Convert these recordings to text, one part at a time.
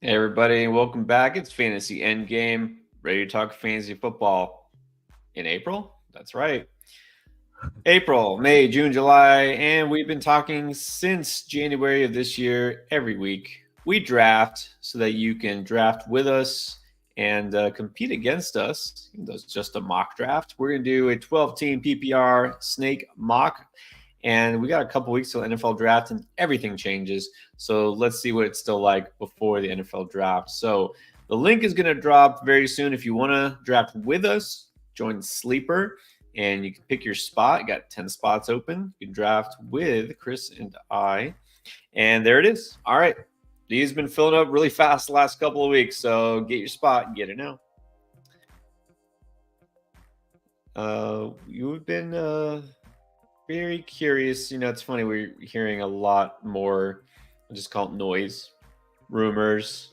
Hey everybody, welcome back. It's Fantasy Endgame, ready to talk fantasy football in April. That's right. April, May, June, July, and we've been talking since January of this year every week. We draft so that you can draft with us and compete against us. Even though it's just a mock draft, we're going to do a 12-team PPR snake mock. And we got a couple weeks till NFL draft, and everything changes. So let's see what it's still like before the NFL draft. So the link is going to drop very soon. If you want to draft with us, join Sleeper, and you can pick your spot. You got 10 spots open. You can draft with Chris and I. And there it is. All right. These have been filling up really fast the last couple of weeks. So get your spot and get it now. You've been very curious. It's funny. We're hearing a lot more, I'll just call it noise, rumors,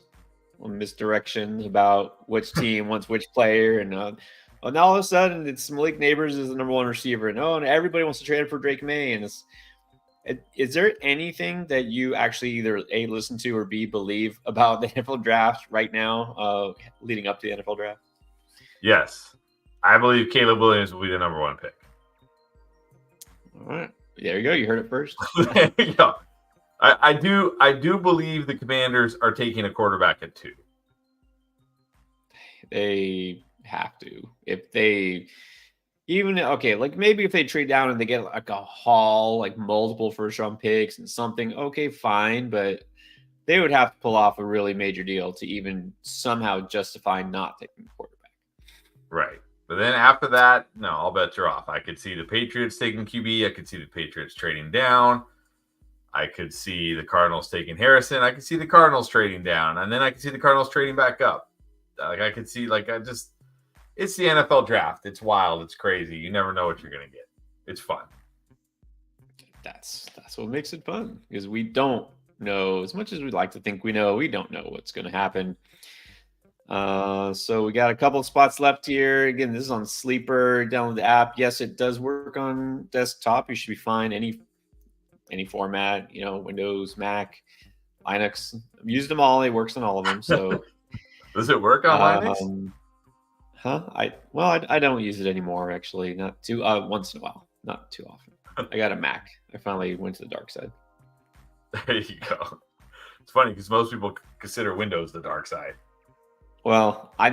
misdirection about which team wants which player. And now all of a sudden, it's Malik Neighbors is the number one receiver. And everybody wants to trade for Drake May. And is there anything that you actually either A, listen to or B, believe about the NFL draft right now, leading up to the NFL draft? Yes. I believe Caleb Williams will be the number one pick. All right. There you go. You heard it first. There you go. I do believe the Commanders are taking a quarterback at 2. They have to. If they like maybe if they trade down and they get like a haul, like multiple first round picks and something, okay, fine. But they would have to pull off a really major deal to even somehow justify not taking the quarterback. Right. But then after that, no, all bets are off. I could see the Patriots taking QB. I could see the Patriots trading down. I could see the Cardinals taking Harrison. I could see the Cardinals trading down. And then I could see the Cardinals trading back up. I could see, it's the NFL draft. It's wild. It's crazy. You never know what you're going to get. It's fun. That's what makes it fun, because we don't know, as much as we'd like to think we know, we don't know what's going to happen. So we got a couple of spots left here. Again, this is on Sleeper. Download the app. Yes, it does work on desktop. You should be fine. Any format, Windows, Mac, Linux. I've used them all. It works on all of them. So does it work on Linux? I don't use it anymore, actually. Not too once in a while. Not too often. I got a Mac. I finally went to the dark side. There you go. It's funny because most people consider Windows the dark side. Well, I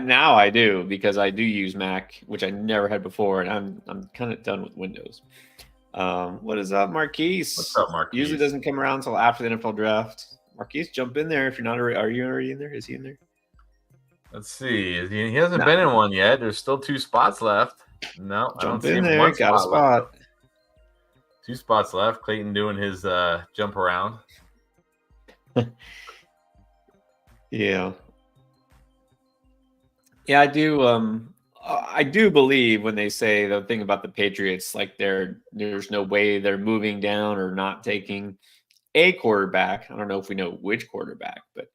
do, because I do use Mac, which I never had before, and I'm kind of done with Windows. What is up, Marquise? What's up, Marquise? Usually doesn't come around until after the NFL draft. Marquise, jump in there if you're not already. Are you already in there? Is he in there? Let's see. He hasn't been in one yet. There's still 2 spots left. No, jump in there. Got a spot. Left. 2 spots left. Clayton doing his jump around. Yeah. Yeah, I do. I do believe when they say the thing about the Patriots, like there's no way they're moving down or not taking a quarterback. I don't know if we know which quarterback, but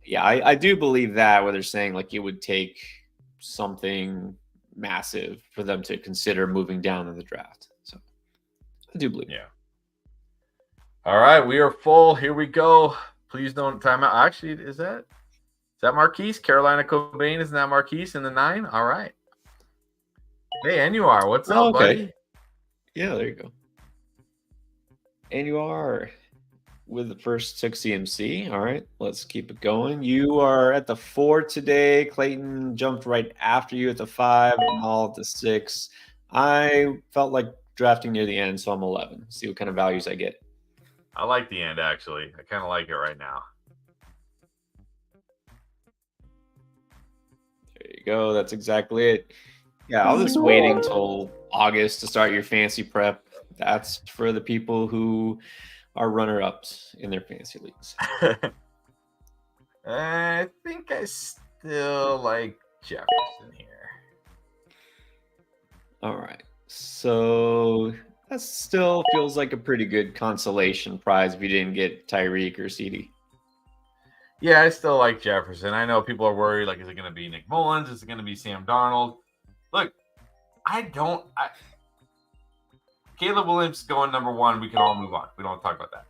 yeah, I do believe that, where they're saying like it would take something massive for them to consider moving down in the draft. So I do believe. Yeah. All right, we are full. Here we go. Please don't time out. Actually, is that Marquise? Carolina Cobain, isn't that Marquise in the 9? All right. Hey, Anwar, what's up, buddy? Yeah, there you go. Anwar with the first 6 CMC. All right, let's keep it going. You are at the 4 today. Clayton jumped right after you at the 5. I'm all at the 6. I felt like drafting near the end, so I'm 11. See what kind of values I get. I like the end, actually. I kind of like it right now. There you go. That's exactly it. Yeah, I was just waiting till August to start your fantasy prep. That's for the people who are runner-ups in their fantasy leagues. I think I still like Jefferson here. All right. So that still feels like a pretty good consolation prize if you didn't get Tyreek or CD. Yeah, I still like Jefferson. I know people are worried, like, is it going to be Nick Mullins? Is it going to be Sam Darnold? Look, Caleb Williams going number 1. We can all move on. We don't want to talk about that.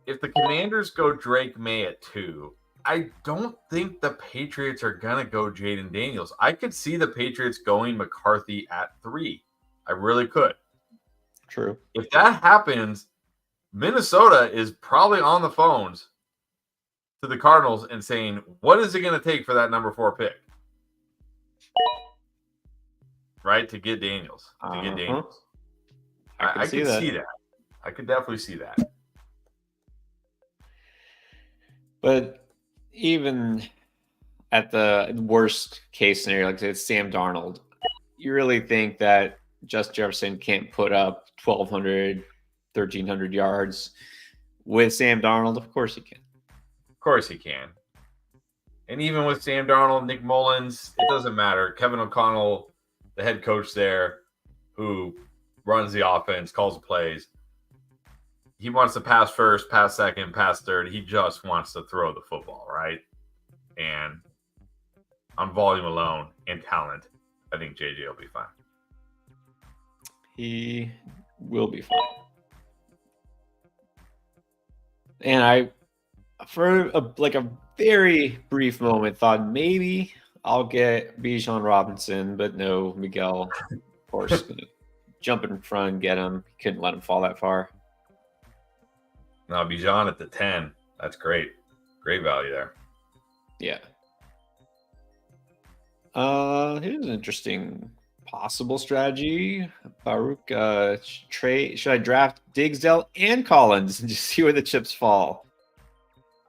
If the Commanders go Drake May at 2, I don't think the Patriots are going to go Jaden Daniels. I could see the Patriots going McCarthy at 3. I really could. True. If that happens, Minnesota is probably on the phones to the Cardinals and saying, what is it going to take for that number 4 pick? Right? To get Daniels. I could see that. I could definitely see that. But even at the worst case scenario, like it's Sam Darnold, you really think that Justin Jefferson can't put up 1,200, 1,300 yards with Sam Darnold? Of course he can. Of course he can. And even with Sam Darnold, Nick Mullins, it doesn't matter. Kevin O'Connell, the head coach there, who runs the offense, calls the plays, he wants to pass first, pass second, pass third. He just wants to throw the football, right? And on volume alone and talent, I think JJ will be fine. He will be fine. And I, for a very brief moment, thought maybe I'll get Bijan Robinson, but no, Miguel, of course, going to jump in front and get him. Couldn't let him fall that far. Now Bijan at the 10. That's great. Great value there. Yeah. Here's an interesting possible strategy. Baruch, should I draft Diggs, Dell, and Collins and just see where the chips fall?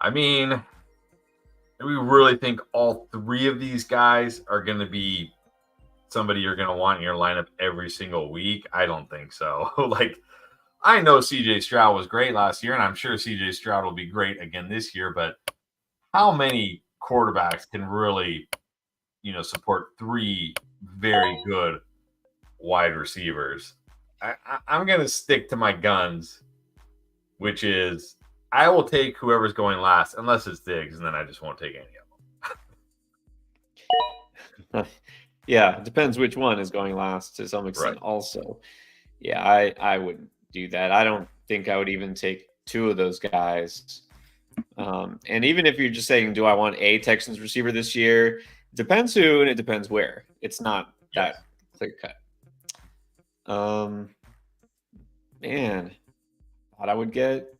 I mean, do we really think all 3 of these guys are going to be somebody you're going to want in your lineup every single week? I don't think so. I know CJ Stroud was great last year, and I'm sure CJ Stroud will be great again this year, but how many quarterbacks can really, support 3 very good wide receivers? I'm going to stick to my guns, which is I will take whoever's going last, unless it's Diggs, and then I just won't take any of them. Yeah, it depends which one is going last to some extent. Right. Also, yeah, I wouldn't do that. I don't think I would even take 2 of those guys. And even if you're just saying, do I want a Texans receiver this year? It depends who and it depends where. It's not that clear cut. Man, thought I would get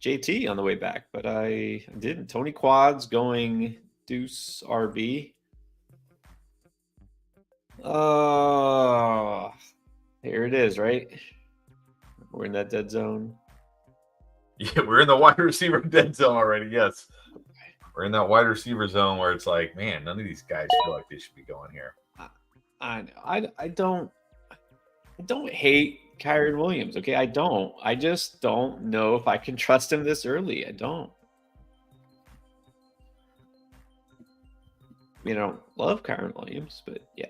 JT on the way back, but I didn't. Tony Quad's going Deuce RB. Here it is, right? We're in that dead zone. Yeah, we're in the wide receiver dead zone already. Yes. We're in that wide receiver zone where it's like, man, none of these guys feel like they should be going here. I know. I don't hate Kyren Williams. Okay. I don't. I just don't know if I can trust him this early. I don't. I don't love Kyren Williams, but yeah.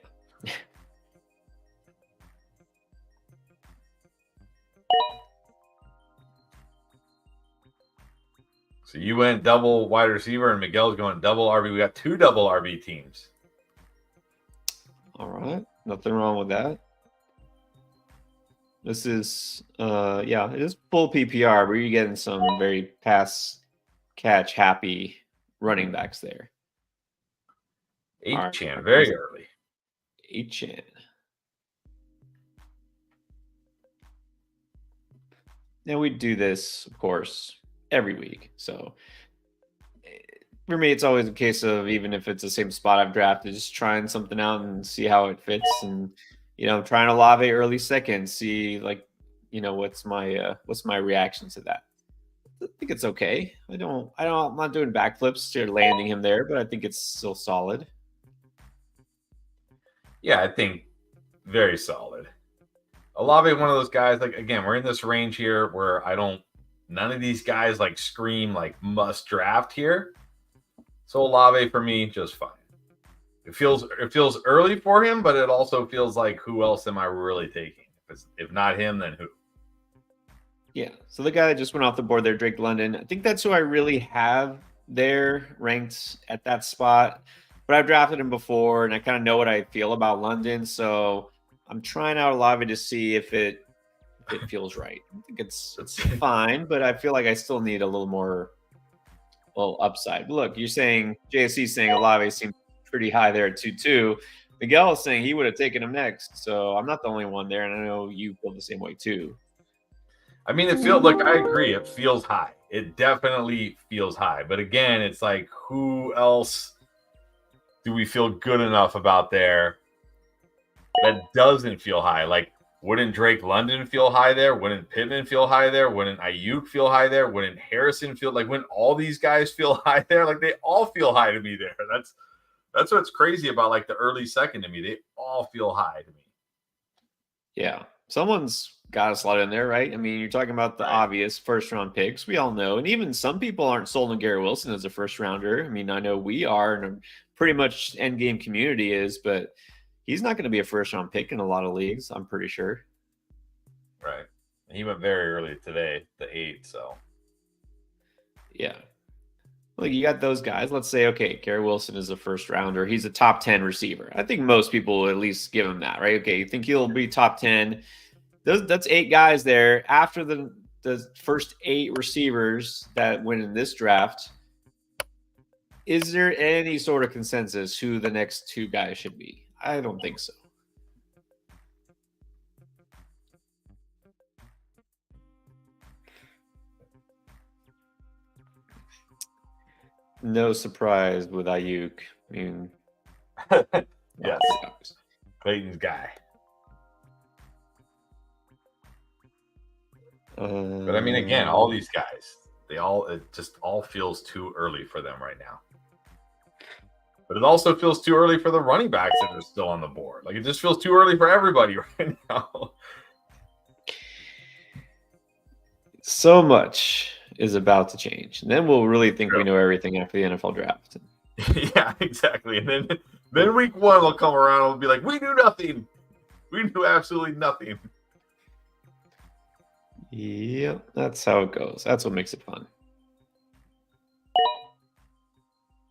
So you went double wide receiver and Miguel's going double RB. We got 2 double RB teams. All right. Nothing wrong with that. This is, it is full PPR, but you're getting some very pass catch happy running backs there. Chan, very early. Chan. Now we do this, of course, every week. So for me, it's always a case of, even if it's the same spot I've drafted, just trying something out and see how it fits. And, trying to Olave early second, see what's my reaction to that. I think it's okay. I'm not doing backflips to landing him there, but I think it's still solid. Yeah, I think very solid. Olave, one of those guys, again, we're in this range here where none of these guys scream must draft here. So Olave for me, just fine. It feels early for him, but it also feels like, who else am I really taking? If not him, then who? Yeah. So the guy that just went off the board there, Drake London, I think that's who I really have there ranked at that spot. But I've drafted him before, and I kind of know what I feel about London. So I'm trying out Olave to see if it feels right. I think it's fine, but I feel like I still need a little more well, upside. Look, you're saying JSC saying Olave seemed pretty high there at 2-2. Miguel is saying he would have taken him next. So I'm not the only one there, and I know you feel the same way too. I mean, it feels like, I agree, it feels high. It definitely feels high. But again, it's like, who else do we feel good enough about there that doesn't feel high? Like, wouldn't Drake London feel high there? Wouldn't Pittman feel high there? Wouldn't Ayuk feel high there? Wouldn't Harrison feel like, when all these guys feel high there? Like, they all feel high to me there. That's what's crazy about like the early second to me. They all feel high to me. Yeah. Someone's got to slot in there, right? I mean, you're talking about the obvious first round picks. We all know. And even some people aren't sold on Garrett Wilson as a first rounder. I mean, I know we are, and pretty much end game community is, but he's not going to be a first round pick in a lot of leagues, I'm pretty sure. Right. He went very early today, the 8th. So, yeah. Like, you got those guys. Let's say, okay, Garrett Wilson is a first rounder. He's a top 10 receiver. I think most people will at least give him that, right? Okay, you think he'll be top 10. That's 8 guys there. After the first 8 receivers that went in this draft, is there any sort of consensus who the next 2 guys should be? I don't think so. No surprise with Ayuk. I mean, yes, Clayton's guy. But I mean, again, all these guys, it just all feels too early for them right now. But it also feels too early for the running backs that are still on the board. Like, it just feels too early for everybody right now. So much is about to change. And then we'll really think we know everything after the NFL draft. Yeah, exactly. And then week 1 will come around and we'll be like, we knew nothing. We knew absolutely nothing. Yep, that's how it goes. That's what makes it fun.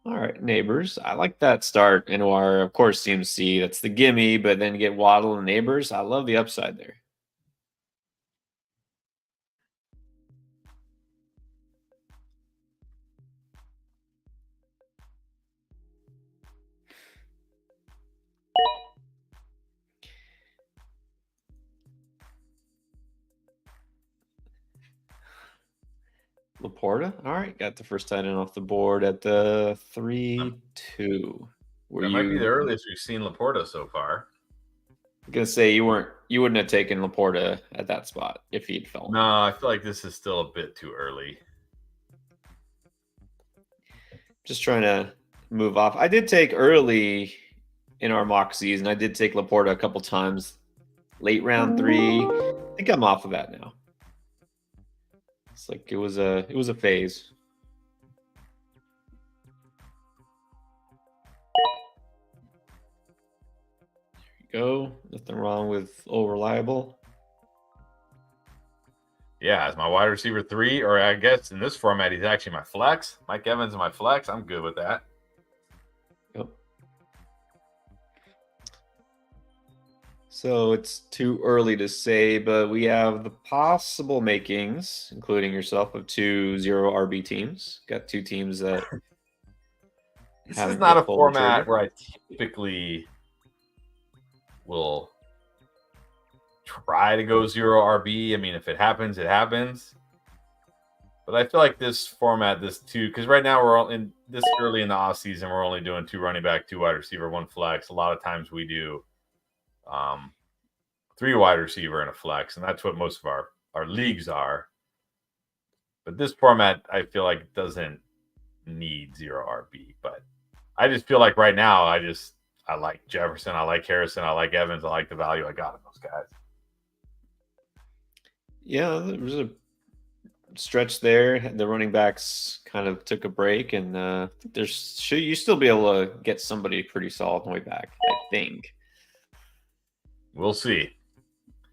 All right, Neighbors. I like that start. NOR, of course, CMC. That's the gimme, but then you get Waddle and Neighbors. I love the upside there. Laporta. All right, got the first tight end off the board at the 3-2. That might be the earliest we've seen Laporta so far. I'm gonna say you wouldn't have taken Laporta at that spot if he'd fell. No, I feel like this is still a bit too early. Just trying to move off. I did take early in our mock season. I did take Laporta a couple times, late round 3. I think I'm off of that now. It's like it was a phase. There you go. Nothing wrong with old reliable. Yeah, as my wide receiver 3, or I guess in this format, he's actually my flex. Mike Evans is my flex. I'm good with that. Yep. So it's too early to say, but we have the possible makings, including yourself, of 2 0 RB teams. Got 2 teams that. This is not a format where I typically will try to go 0 RB. I mean, if it happens, it happens. But I feel like this format, because right now we're all in this early in the off season, we're only doing 2 running back, 2 wide receiver, 1 flex. A lot of times we do 3 wide receiver and a flex, and that's what most of our leagues are. But this format, I feel like, doesn't need 0 RB. But I just feel like right now, I like Jefferson, I like Harrison, I like Evans, I like the value I got in those guys. Yeah, there was a stretch there. The running backs kind of took a break, and you still be able to get somebody pretty solid on the way back, I think. We'll see.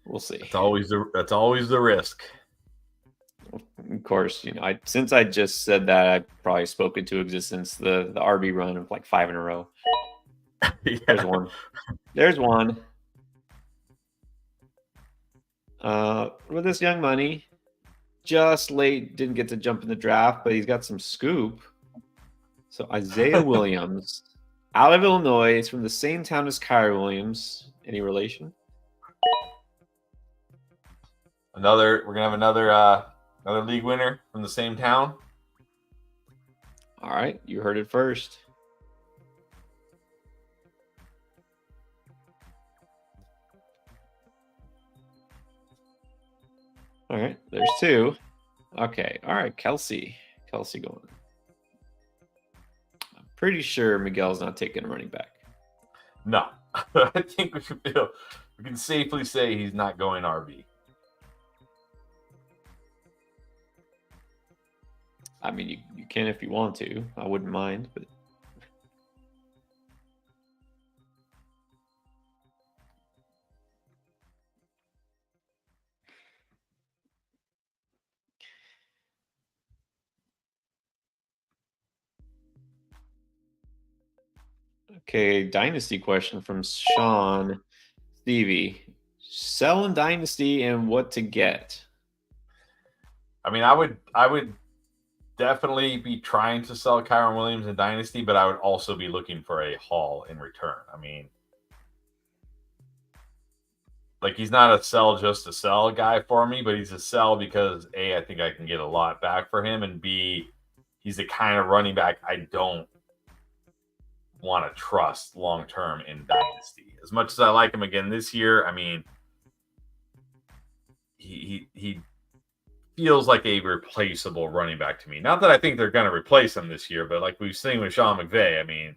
We'll see. That's always the risk. Of course, since I just said that, I've probably spoken to existence the RB run of like 5 in a row. Yeah. There's one. With this young money, just late, didn't get to jump in the draft, but he's got some scoop. So Isaiah Williams, out of Illinois, is from the same town as Kyrie Williams. Any relation? We're gonna have another league winner from the same town. All right, you heard it first. All right, there's two. Okay, all right, Kelsey going. I'm pretty sure Miguel's not taking a running back. No, I think we can safely say he's not going RB. I mean, you can if you want to. I wouldn't mind, but okay. Dynasty question from Sean Stevie. Sell in Dynasty and what to get? I mean, I would definitely be trying to sell Kyron Williams in Dynasty, but I would also be looking for a haul in return. I mean, like, he's not a sell just to sell guy for me, but he's a sell because A, I think I can get a lot back for him, and B, he's the kind of running back I don't want to trust long term in Dynasty. As much as I like him again this year, I mean, he feels like a replaceable running back to me. Not that I think they're going to replace him this year, but like we've seen with Sean McVay, I mean,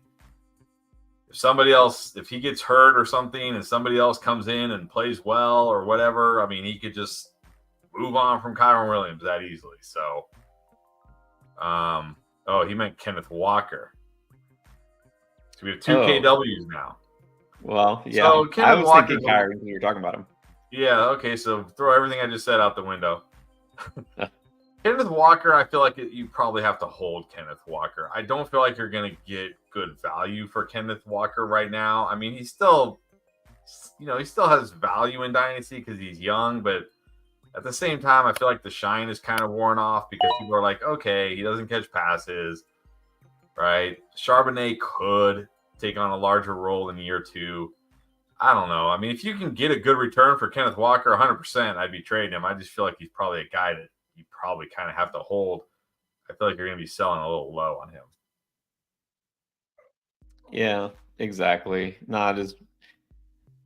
if he gets hurt or something and somebody else comes in and plays well or whatever, I mean, he could just move on from Kyron Williams that easily. So, he meant Kenneth Walker. So we have two KWs now. Well, yeah. So I was thinking Kyrie when you were talking about him. Yeah, okay, so throw everything I just said out the window. Kenneth Walker, I feel like you probably have to hold Kenneth Walker. I don't feel like you're going to get good value for Kenneth Walker right now. I mean, he still has value in Dynasty because he's young, but at the same time, I feel like the shine is kind of worn off because people are like, okay, he doesn't catch passes, right? Charbonnet could take on a larger role in year 2. I don't know. I mean, if you can get a good return for Kenneth Walker, 100%, I'd be trading him. I just feel like he's probably a guy that you probably kind of have to hold. I feel like you're going to be selling a little low on him. Yeah, exactly. Not as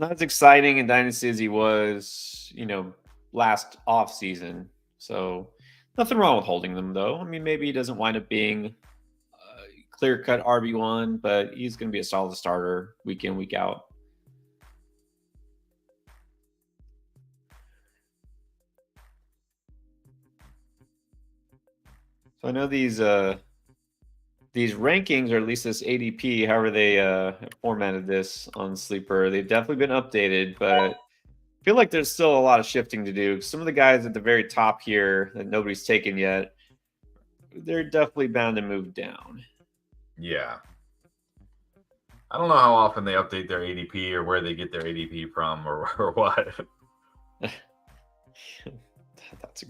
exciting in Dynasty as he was, last off season. So nothing wrong with holding them, though. I mean, maybe he doesn't wind up being clear-cut RB1, but he's going to be a solid starter week in, week out. So I know these rankings, or at least this ADP, however they formatted this on Sleeper, they've definitely been updated, but I feel like there's still a lot of shifting to do. Some of the guys at the very top here that nobody's taken yet, they're definitely bound to move down. Yeah. I don't know how often they update their ADP or where they get their ADP from or what. That's a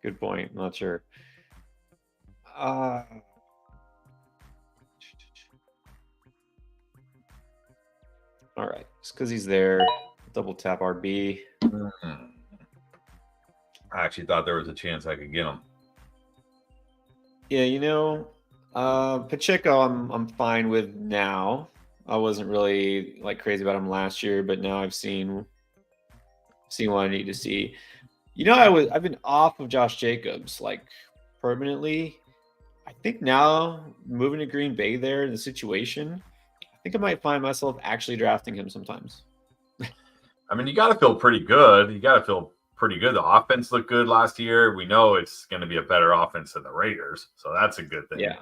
good point. I'm not sure. All right, just because he's there, double tap RB. I actually thought there was a chance I could get him. Yeah, Pacheco, I'm fine with now. I wasn't really crazy about him last year, but now I've seen what I need to see. I've been off of Josh Jacobs permanently. I think now moving to Green Bay there in the situation, I think I might find myself actually drafting him sometimes. I mean, you got to feel pretty good. The offense looked good last year. We know it's going to be a better offense than the Raiders, so that's a good thing. Yeah.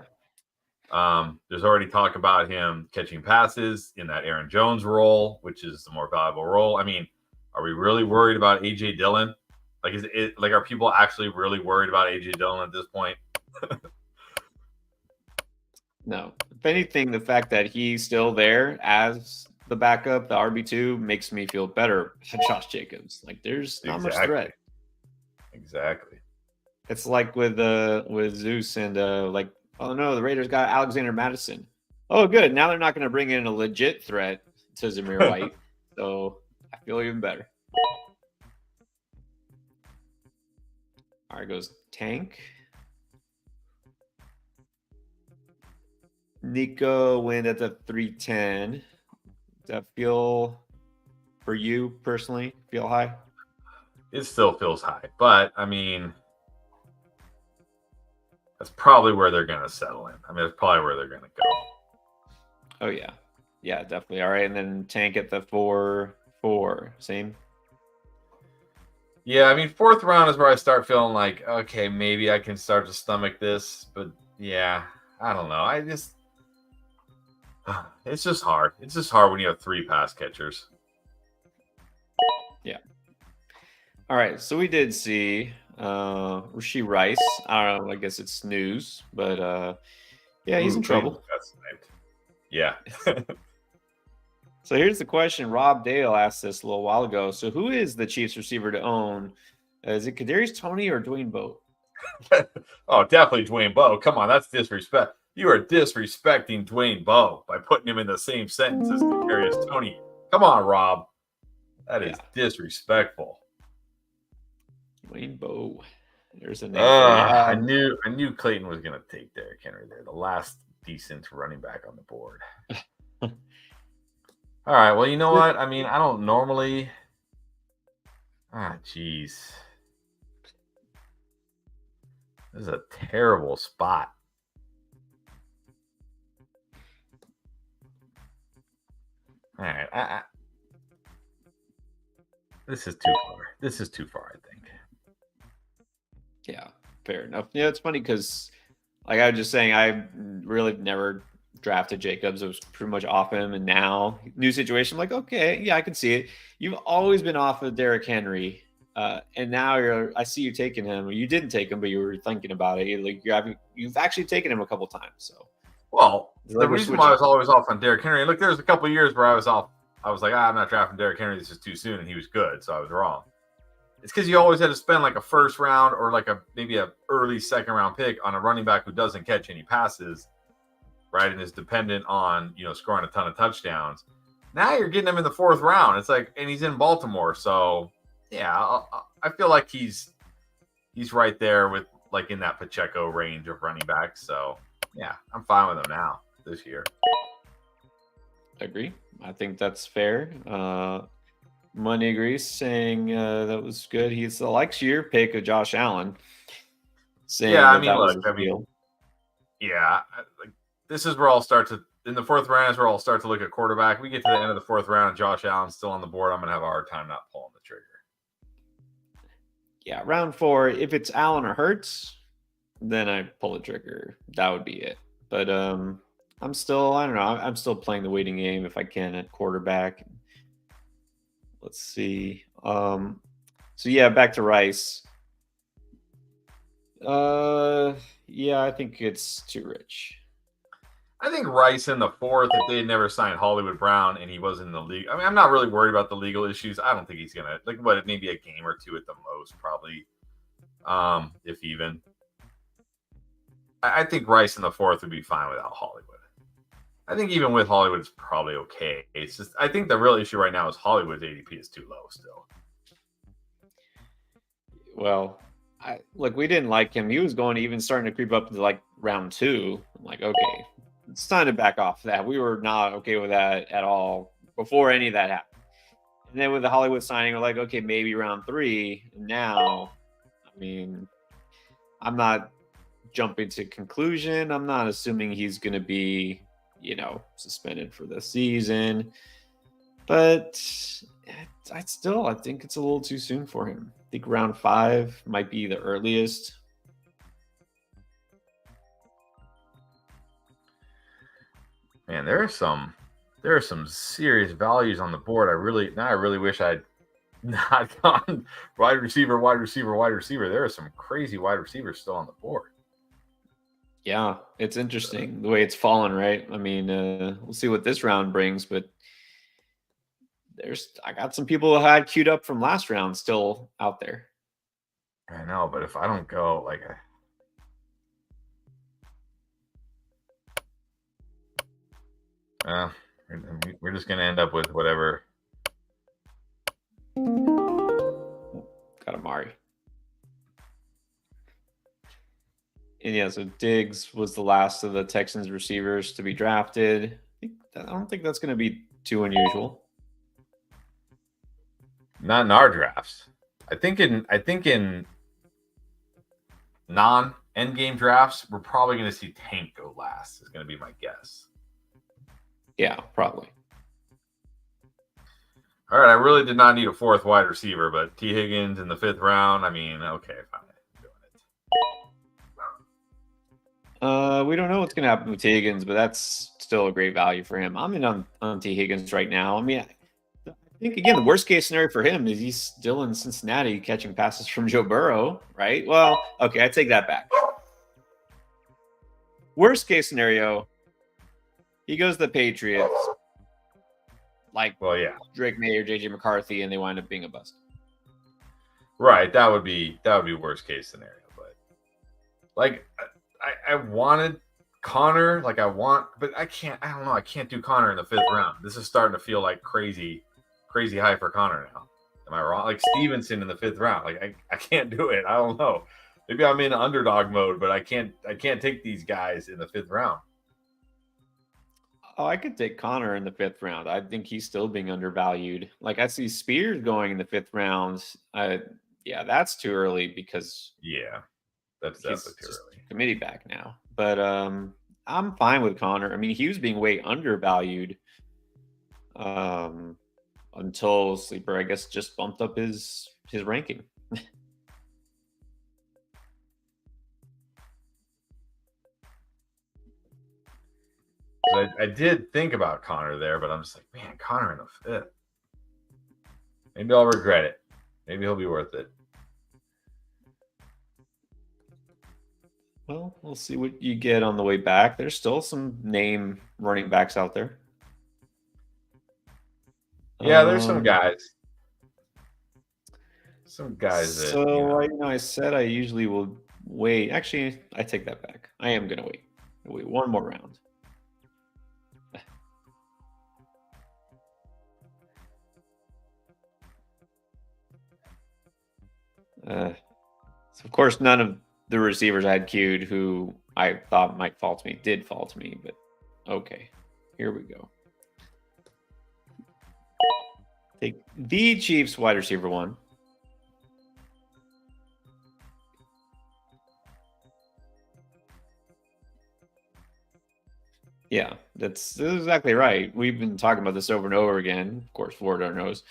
There's already talk about him catching passes in that Aaron Jones role, which is the more valuable role. I mean, are we really worried about A.J. Dillon? Are people actually really worried about A.J. Dillon at this point? No. If anything, the fact that he's still there as the backup, the RB2, makes me feel better than Josh Jacobs. There's not much threat. Exactly. It's like with Zeus and Oh no, the Raiders got Alexander Madison. Oh, good. Now they're not going to bring in a legit threat to Zamir White, so I feel even better. All right, goes Tank. Nico went at the 310. Does that feel, for you personally, feel high? It still feels high, but I mean, that's probably where they're going to settle in. I mean, that's probably where they're going to go. Oh yeah, yeah, definitely. All right, and then Tank at the 4-4, same. Yeah, I mean, fourth round is where I start feeling like, okay, maybe I can start to stomach this, but yeah, I don't know. It's just hard. It's just hard when you have 3 pass catchers. Yeah. All right, so we did see Rashee Rice. I don't know, I guess it's news, but yeah, he's in trouble. Yeah. So here's the question. Rob Dale asked this a little while ago. So who is the Chiefs receiver to own? Is it Kadarius Toney or Dwayne Bowe? Oh, definitely Dwayne Bowe. Come on, that's disrespect. You are disrespecting Dwayne Bowe by putting him in the same sentence as Kadarius Toney. Come on, Rob. That is disrespectful. Dwayne Bowe. There's a name for you. I knew Clayton was going to take Derrick Henry there, the last decent running back on the board. All right. Well, you know what? I mean, I don't normally. Jeez. This is a terrible spot. All right. This is too far. This is too far, I think. Yeah, fair enough. Yeah, it's funny because, like I was just saying, I really never drafted Jacobs. It was pretty much off him, and now new situation. I'm like, okay, yeah, I can see it. You've always been off of Derrick Henry, and now I see you taking him. You didn't take him, but you were thinking about it. Like you've actually taken him a couple times. So, well, the reason why I was always off on Derrick Henry. Look, there was a couple of years where I was off. I was like, I'm not drafting Derrick Henry. This is too soon, and he was good, so I was wrong. It's because you always had to spend like a first round or like maybe a early second round pick on a running back who doesn't catch any passes, right? And is dependent on, scoring a ton of touchdowns. Now you're getting him in the 4th round. It's like, and he's in Baltimore. So yeah, I feel like he's right there with like in that Pacheco range of running backs. So yeah, I'm fine with him now this year. Agree. I think that's fair. Money agrees, saying that was good. He likes your pick of Josh Allen. Saying this is where I'll start to in the 4th round is where I'll start to look at quarterback. We get to the end of the 4th round, Josh Allen's still on the board. I'm gonna have a hard time not pulling the trigger. Yeah, round 4. If it's Allen or Hurts, then I pull the trigger. That would be it. But I'm still playing the waiting game if I can at quarterback. Let's see. So yeah, back to Rice. Yeah, I think it's too rich. I think Rice in the 4th, if they had never signed Hollywood Brown and he was in the league. I mean, I'm not really worried about the legal issues. I don't think he's gonna maybe a game or 2 at the most, probably. If even. I think Rice in the 4th would be fine without Hollywood. I think even with Hollywood, it's probably okay. It's just I think the real issue right now is Hollywood's ADP is too low still. Well, we didn't like him. He was starting to creep up to like round 2. I'm like, okay, it's time to back off that. We were not okay with that at all before any of that happened. And then with the Hollywood signing, we're like, okay, maybe round 3. And now, I mean, I'm not jumping to conclusion. I'm not assuming he's going to be, suspended for the season. But I think it's a little too soon for him. I think round 5 might be the earliest. Man, there are some serious values on the board. I really wish I'd not gone wide receiver. There are some crazy wide receivers still on the board. Yeah, it's interesting the way it's fallen, right? I mean, we'll see what this round brings, but I got some people who had queued up from last round still out there. I know, but if I don't go Well, we're just gonna end up with whatever. Got Amari. And yeah, so Diggs was the last of the Texans receivers to be drafted. I don't think that's going to be too unusual. Not in our drafts. I think in non-end game drafts, we're probably going to see Tank go last. Is going to be my guess. Yeah, probably. All right, I really did not need a fourth wide receiver, but T. Higgins in the 5th round. I mean, okay, fine. We don't know what's going to happen with T. Higgins, but that's still a great value for him. I'm in on T. Higgins right now. I mean, I think, again, the worst case scenario for him is he's still in Cincinnati catching passes from Joe Burrow, right? Well, okay, I take that back. Worst case scenario, he goes to the Patriots, Drake May or JJ McCarthy, and they wind up being a bust. Right, that would be worst case scenario. But like, I wanted Connor, but I can't. I don't know. I can't do Connor in the 5th round. This is starting to feel like crazy high for Connor now. Am I wrong? Like Stevenson in the 5th round. Like I can't do it. I don't know. Maybe I'm in underdog mode, but I can't take these guys in the 5th round. Oh, I could take Connor in the 5th round. I think he's still being undervalued. Like I see Spears going in the 5th round. Yeah, that's too early because that's definitely too early. Committee back now, but I'm fine with Connor. I mean, he was being way undervalued until Sleeper, I guess, just bumped up his ranking. I did think about Connor there, but I'm just like, man, Connor in the 5th. Maybe I'll regret it. Maybe he'll be worth it. Well, we'll see what you get on the way back. There's still some name running backs out there. Yeah, there's some guys. Some guys that. So, I said I usually will wait. Actually, I take that back. I am going to wait. I'll wait one more round. So, of course, none of the receivers I had queued who I thought might fall to me did fall to me, but okay, here we go. Take the Chiefs wide receiver 1. Yeah, that's exactly right. We've been talking about this over and over again. Of course, Florida knows.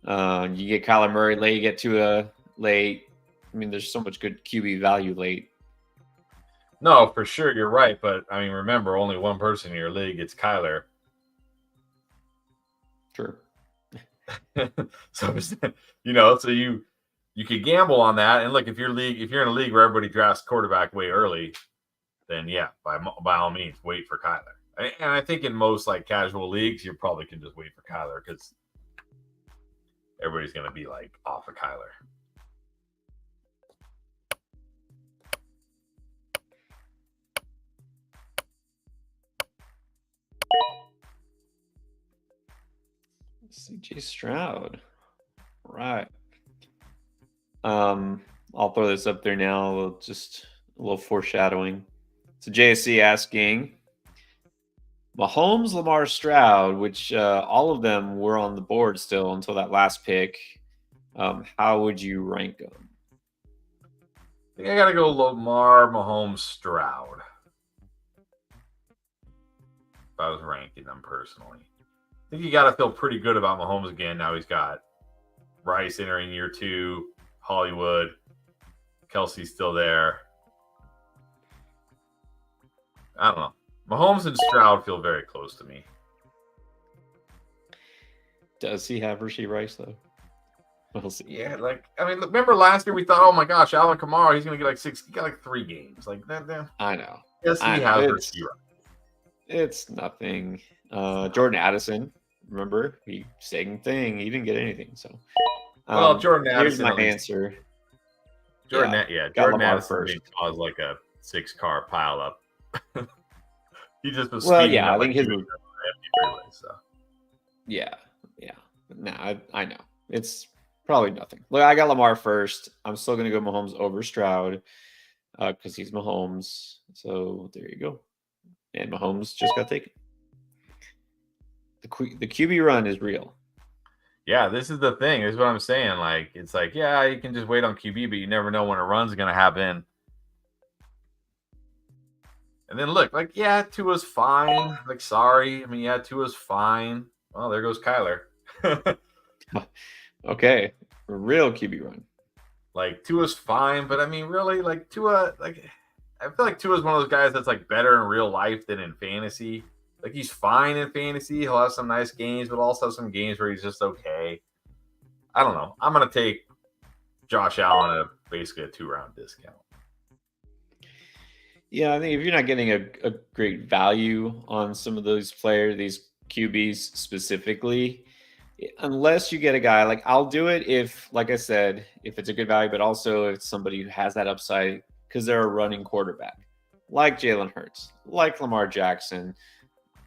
You get Kyler Murray late, you get Tua late. I mean, there's so much good QB value late. No, for sure, you're right. But I mean, remember, only one person in your league gets Kyler. Sure. So so you could gamble on that. And look, if you're in a league where everybody drafts quarterback way early, then yeah, by all means, wait for Kyler. And I think in most like casual leagues, you probably can just wait for Kyler because everybody's going to be like off of Kyler. CJ Stroud. Right. I'll throw this up there now. Just a little foreshadowing. So JSC asking Mahomes, Lamar, Stroud, which all of them were on the board still until that last pick. How would you rank them? I think I got to go Lamar, Mahomes, Stroud. If I was ranking them personally. I think you got to feel pretty good about Mahomes again. Now he's got Rice entering year 2, Hollywood, Kelsey's still there. I don't know. Mahomes and Stroud feel very close to me. Does he have Rashee Rice, though? We'll see. Yeah, remember last year we thought, oh my gosh, Alvin Kamara, he's going to get like 6. He got like 3 games. Like that. I know. Yes, he has Rashee Rice. It's nothing. Jordan Addison, remember? Same thing. He didn't get anything. So, Jordan Addison. Here's my answer. Jordan Addison didn't cause like a 6-car pile up. He just was. Well, yeah, I think So Yeah. Nah, I know. It's probably nothing. Look, I got Lamar first. I'm still going to go Mahomes over Stroud because he's Mahomes. So there you go. And Mahomes just got taken. The QB run is real. yeah, this is the thing. This is what I'm saying. Like, it's like, yeah, you can just wait on QB, but you never know when a run's going to happen. And then look, like, yeah, Tua's fine. Like, sorry. I mean, yeah, Tua's fine. Well, there goes Kyler. Okay. Real QB run. Like, Tua's fine, but I mean, really, like, Tua, like, I feel like Tua's one of those guys that's like better in real life than in fantasy. Like, he's fine in fantasy. He'll have some nice games, but also some games where he's just okay. I don't know. I'm going to take Josh Allen at basically a 2-round discount. Yeah, I think if you're not getting a great value on some of those players, these QBs specifically, unless you get a guy like I'll do it if, like I said, if it's a good value, but also if it's somebody who has that upside because they're a running quarterback, like Jalen Hurts, like Lamar Jackson,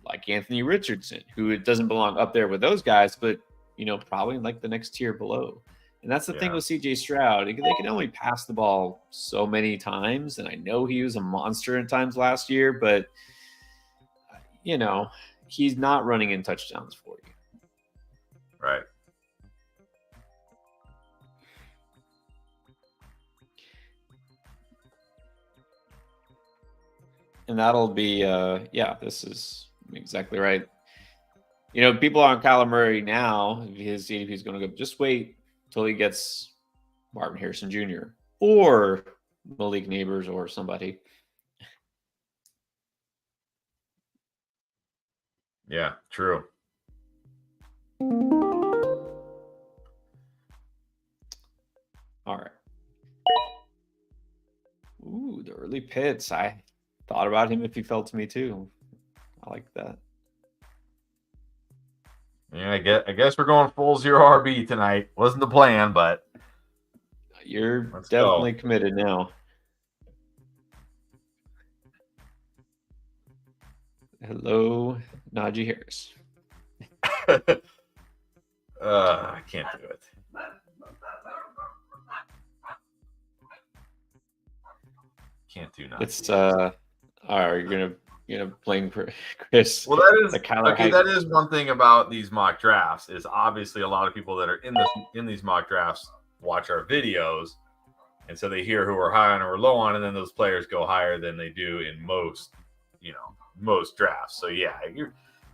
like Anthony Richardson, who it doesn't belong up there with those guys, but probably like the next tier below. And that's the thing with CJ Stroud. They can only pass the ball so many times. And I know he was a monster at times last year, but, he's not running in touchdowns for you. Right. And that'll be, this is exactly right. People are on Kyler Murray now. His ADP is going to go, just wait till he gets Marvin Harrison Jr. or Malik Neighbors or somebody. Yeah, true. All right. Ooh, the early Pitts. I thought about him if he fell to me too. I like that. Yeah, I guess we're going full 0 RB tonight. Wasn't the plan, but you're definitely committed now. Hello, Najee Harris. I can't do it. Can't do nothing. It's all right. You're gonna blame Chris. Well, that is okay. That is one thing about these mock drafts is obviously a lot of people that are in these mock drafts watch our videos, and so they hear who we're high on or we're low on, and then those players go higher than they do in most drafts. So yeah,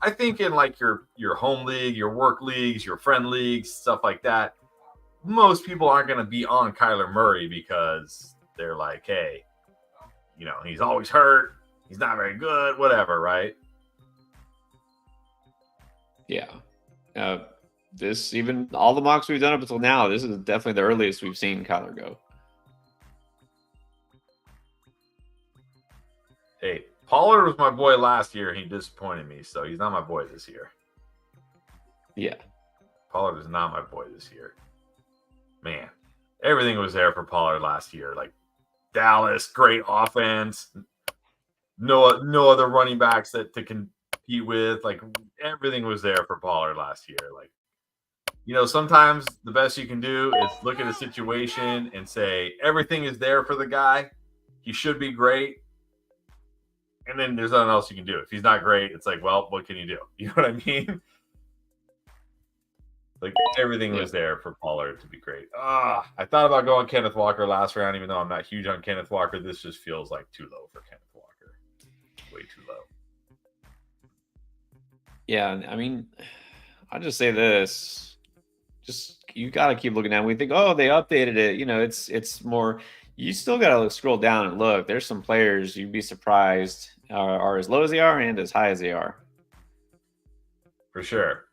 I think in like your home league, your work leagues, your friend leagues, stuff like that, most people aren't going to be on Kyler Murray because they're like, hey, he's always hurt. He's not very good, whatever, right? Yeah. This, even all the mocks we've done up until now, this is definitely the earliest we've seen Kyler go. Hey, Pollard was my boy last year. He disappointed me, so he's not my boy this year. Yeah. Pollard is not my boy this year. Man, everything was there for Pollard last year. Like Dallas, great offense. No other running backs to compete with. Like everything was there for Pollard last year. Like, sometimes the best you can do is look at a situation and say everything is there for the guy. He should be great. And then there's nothing else you can do. If he's not great, it's like, well, what can you do? You know what I mean? Like everything was there for Pollard to be great. I thought about going Kenneth Walker last round, even though I'm not huge on Kenneth Walker. This just feels like too low for Kenneth Walker. Way too low. Yeah, I mean, I'll just say this. Just you got to keep looking at it. We think, oh, they updated it. It's more. You still got to scroll down and look. There's some players you'd be surprised are as low as they are and as high as they are. For sure.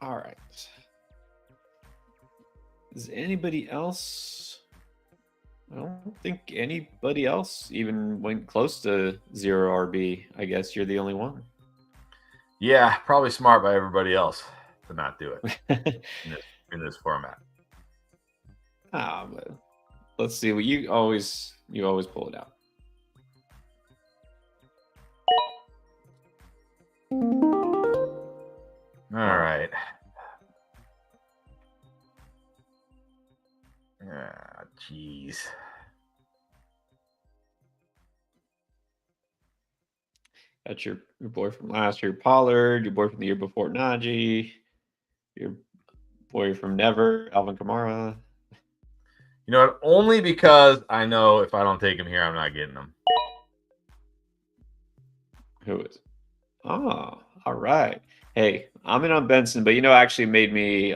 All right. Is anybody else? I don't think anybody else even went close to 0 RB. I guess you're the only one. Yeah, probably smart by everybody else to not do it in this format. But let's see what you always pull it out. All right. Jeez. Got your boy from last year, Pollard. Your boy from the year before, Najee. Your boy from Never, Alvin Kamara. You know what? Only because I know if I don't take him here, I'm not getting him. Who is it? Oh, all right. Hey, I'm in on Benson, but actually made me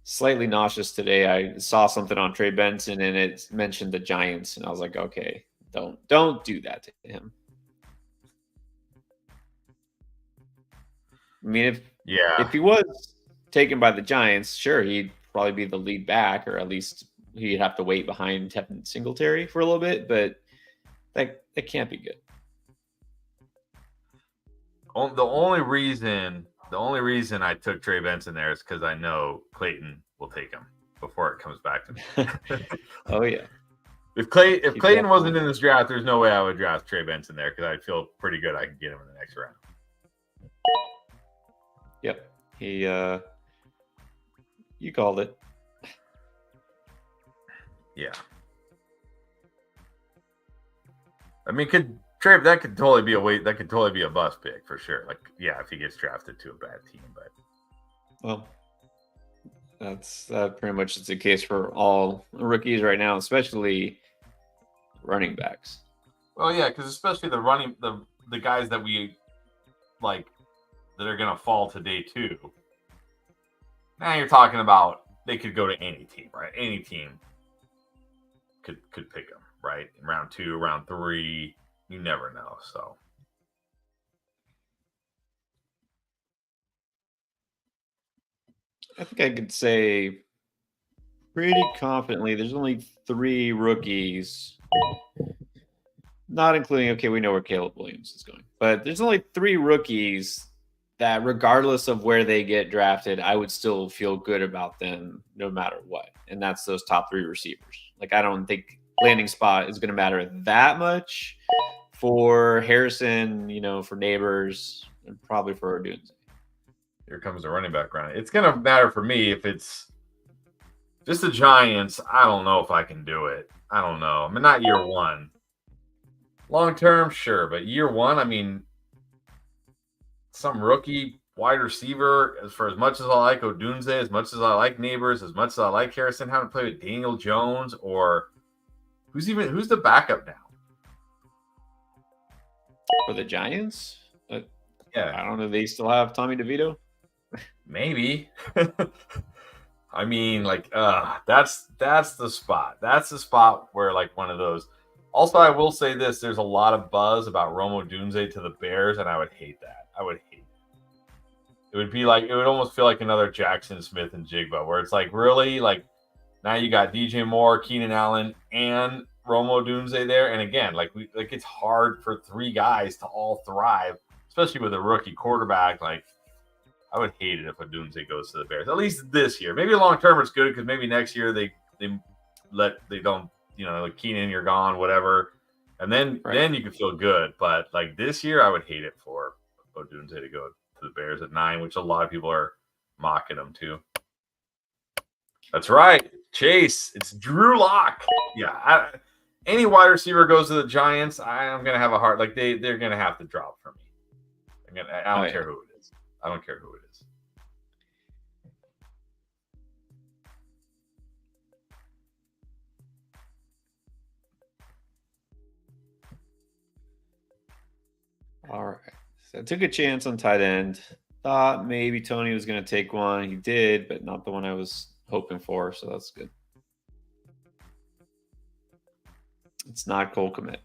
slightly nauseous today. I saw something on Trey Benson and it mentioned the Giants, and I was like, okay, don't do that to him. I mean, if he was taken by the Giants, sure, he'd probably be the lead back, or at least he'd have to wait behind Tevin Singletary for a little bit, but that can't be good. The only reason I took Trey Benson there is because I know Clayton will take him before it comes back to me. Oh yeah. If Clayton wasn't in this draft, there's no way I would draft Trey Benson there because I'd feel pretty good I could get him in the next round. Yep. You called it. Yeah. I mean, that could totally be a bust pick for sure. Like, yeah, if he gets drafted to a bad team, but well, that's pretty much the case for all rookies right now, especially running backs. Well, yeah, because especially the guys that we like that are gonna fall to day 2. Now you're talking about they could go to any team, right? Any team could pick them, right? In round 2, round 3, you never know. So I think I could say pretty confidently there's only 3 rookies, not including, we know where Caleb Williams is going, but there's only 3 rookies that regardless of where they get drafted, I would still feel good about them no matter what. And that's those top 3 receivers. Like, I don't think landing spot is going to matter that much for Harrison, for Neighbors, and probably for Odunze. Here comes the running back round. It's going to matter for me if it's just the Giants. I don't know if I can do it. I don't know. I mean, not year 1. Long term, sure. But year 1, I mean, some rookie wide receiver, for as much as I like Odunze, as much as I like Neighbors, as much as I like Harrison, having to play with Daniel Jones, or who's the backup now? For the Giants? Yeah. I don't know. They still have Tommy DeVito? Maybe. I mean, like, that's the spot. That's the spot where, like, one of those. Also, I will say this. There's a lot of buzz about Rome Odunze to the Bears, and I would hate that. I would hate it. It would almost feel like another Jackson Smith and Jigba, where it's like, really? Like, now you got DJ Moore, Keenan Allen, and Rome Odunze there. And again, it's hard for 3 guys to all thrive, especially with a rookie quarterback. Like, I would hate it if Odunze goes to the Bears, at least this year. Maybe long term it's good because maybe next year they don't, like Keenan, you're gone, whatever. And then you can feel good. But like this year, I would hate it for Odunze to go to the Bears at 9, which a lot of people are mocking him to. That's right. Chase. It's Drew Lock. Yeah. Any wide receiver goes to the Giants, I'm going to have a heart. Like, they're going to have to drop for me. I don't care who it is. I don't care who it is. All right. So I took a chance on tight end. Thought maybe Tony was going to take one. He did, but not the one I was hoping for. So that's good. It's not Cole Kmet.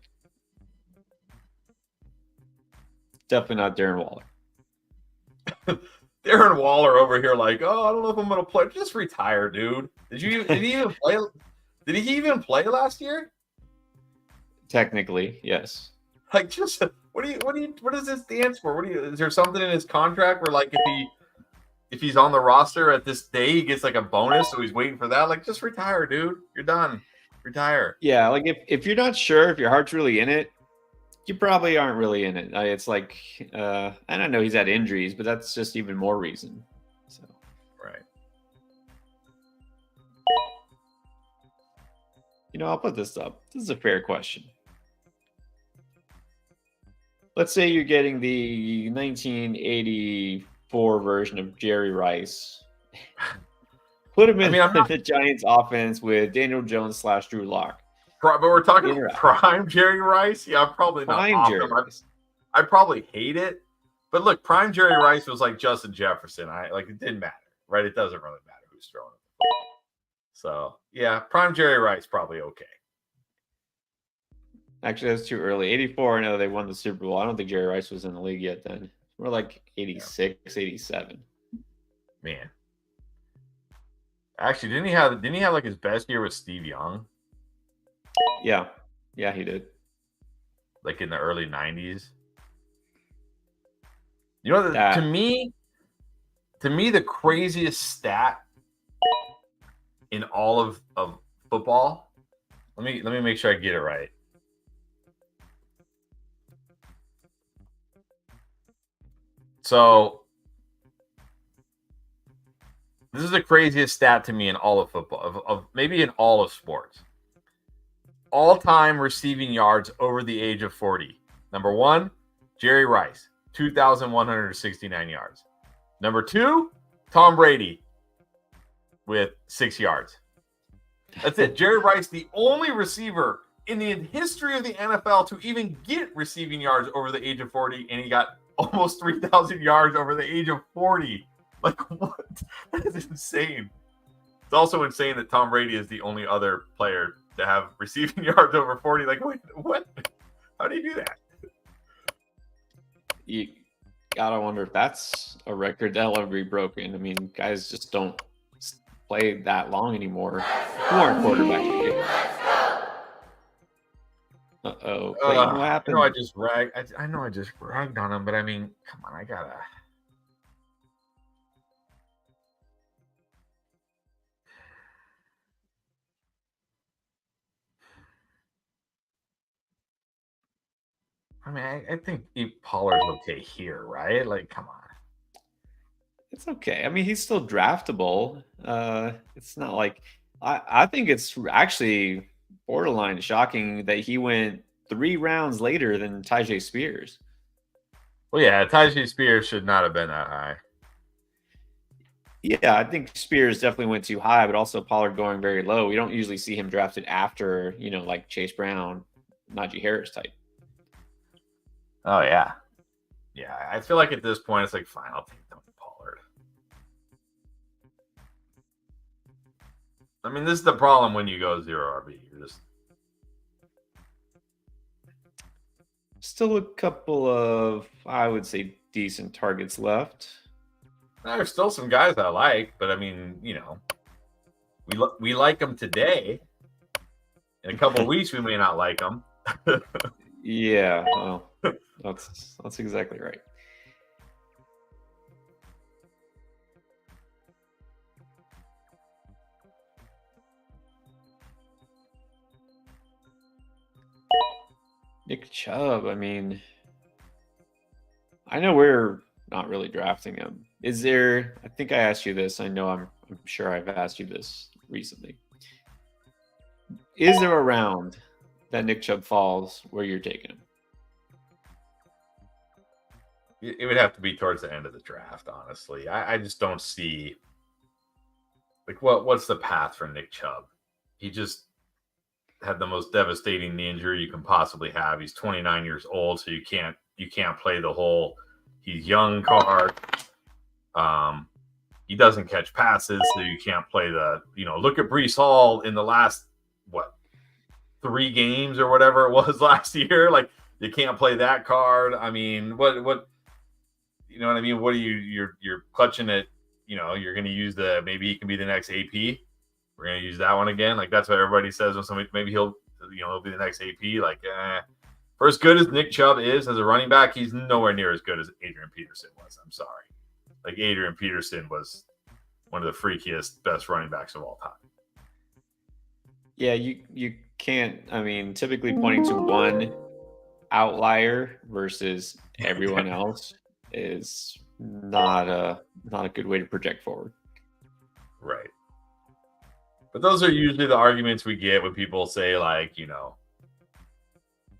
Definitely not Darren Waller. Darren Waller over here, like, I don't know if I'm going to play. Just retire, dude. Did he even play? Did he even play last year? Technically, yes. Like, just what does this dance for? Is there something in his contract where, like, if he's on the roster at this day, he gets like a bonus, so he's waiting for that? Like, just retire, dude. You're done. Retire. Yeah, like if you're not sure if your heart's really in it, you probably aren't really in it. It's like, I don't know, he's had injuries, but that's just even more reason. So, right. I'll put this up. This is a fair question. Let's say you're getting the 1984 version of Jerry Rice. Put him in the Giants offense with Daniel Jones / Drew Lock. But we're talking prime Jerry Rice. Yeah, I'm probably not prime Jerry Rice. I probably hate it. But look, prime Jerry Rice was like Justin Jefferson. It didn't matter, right? It doesn't really matter who's throwing it. So yeah, prime Jerry Rice probably okay. Actually, that's too early. 84, I know they won the Super Bowl. I don't think Jerry Rice was in the league yet then. We're like 86, 87. Man. Actually, didn't he have like his best year with Steve Young? Yeah. Yeah, he did. Like in the early 90s. You know, to me, the craziest stat in all of football. Let me make sure I get it right. So this is the craziest stat to me in all of football, of maybe in all of sports. All-time receiving yards over the age of 40. Number 1, Jerry Rice, 2,169 yards. Number 2, Tom Brady with 6 yards. That's it. Jerry Rice, the only receiver in the history of the NFL to even get receiving yards over the age of 40, and he got almost 3,000 yards over the age of 40. Like, what? That is insane. It's also insane that Tom Brady is the only other player to have receiving yards over 40. Like, wait, what? How do you do that? You gotta wonder if that's a record that'll ever be broken. I mean, guys just don't play that long anymore. Who aren't quarterbacks? Uh-oh. What happened? I know I just ragged on him, but I mean, come on, I gotta. I mean, I think Pollard's okay here, right? Like, come on. It's okay. I mean, he's still draftable. It's not like I think it's actually borderline shocking that he went 3 rounds later than Tyjae Spears. Well, yeah, Tyjae Spears should not have been that high. Yeah, I think Spears definitely went too high, but also Pollard going very low. We don't usually see him drafted after, like Chase Brown, Najee Harris type. Oh, yeah. Yeah, I feel like at this point, it's like, fine, I'll take Tony Pollard. I mean, this is the problem when you go 0 RB. You're just... Still a couple of, I would say, decent targets left. There's still some guys I like, but I mean, we like them today. In a couple of weeks, we may not like them. Yeah, well, that's exactly right. Nick Chubb, I mean, I know we're not really drafting him. Is there, I think I asked you this. I know I'm sure I've asked you this recently. Is there a round that Nick Chubb falls where you're taking him? It would have to be towards the end of the draft, honestly. I just don't see, like, what's the path for Nick Chubb? He just had the most devastating knee injury you can possibly have. He's 29 years old, so you can't play the whole he's young card. He doesn't catch passes, so you can't play the, look at Breece Hall in the last 3 games or whatever it was last year. Like, you can't play that card. I mean, what you know what I mean? What are you're clutching at, you're going to use maybe he can be the next AP. We're going to use that one again. Like, that's what everybody says when somebody, maybe he'll he'll be the next AP. Like, for as good as Nick Chubb is as a running back, he's nowhere near as good as Adrian Peterson was. I'm sorry. Like, Adrian Peterson was one of the freakiest, best running backs of all time. Yeah, you can't. I mean, typically pointing to one outlier versus everyone else is not a good way to project forward. Right. But those are usually the arguments we get when people say, like,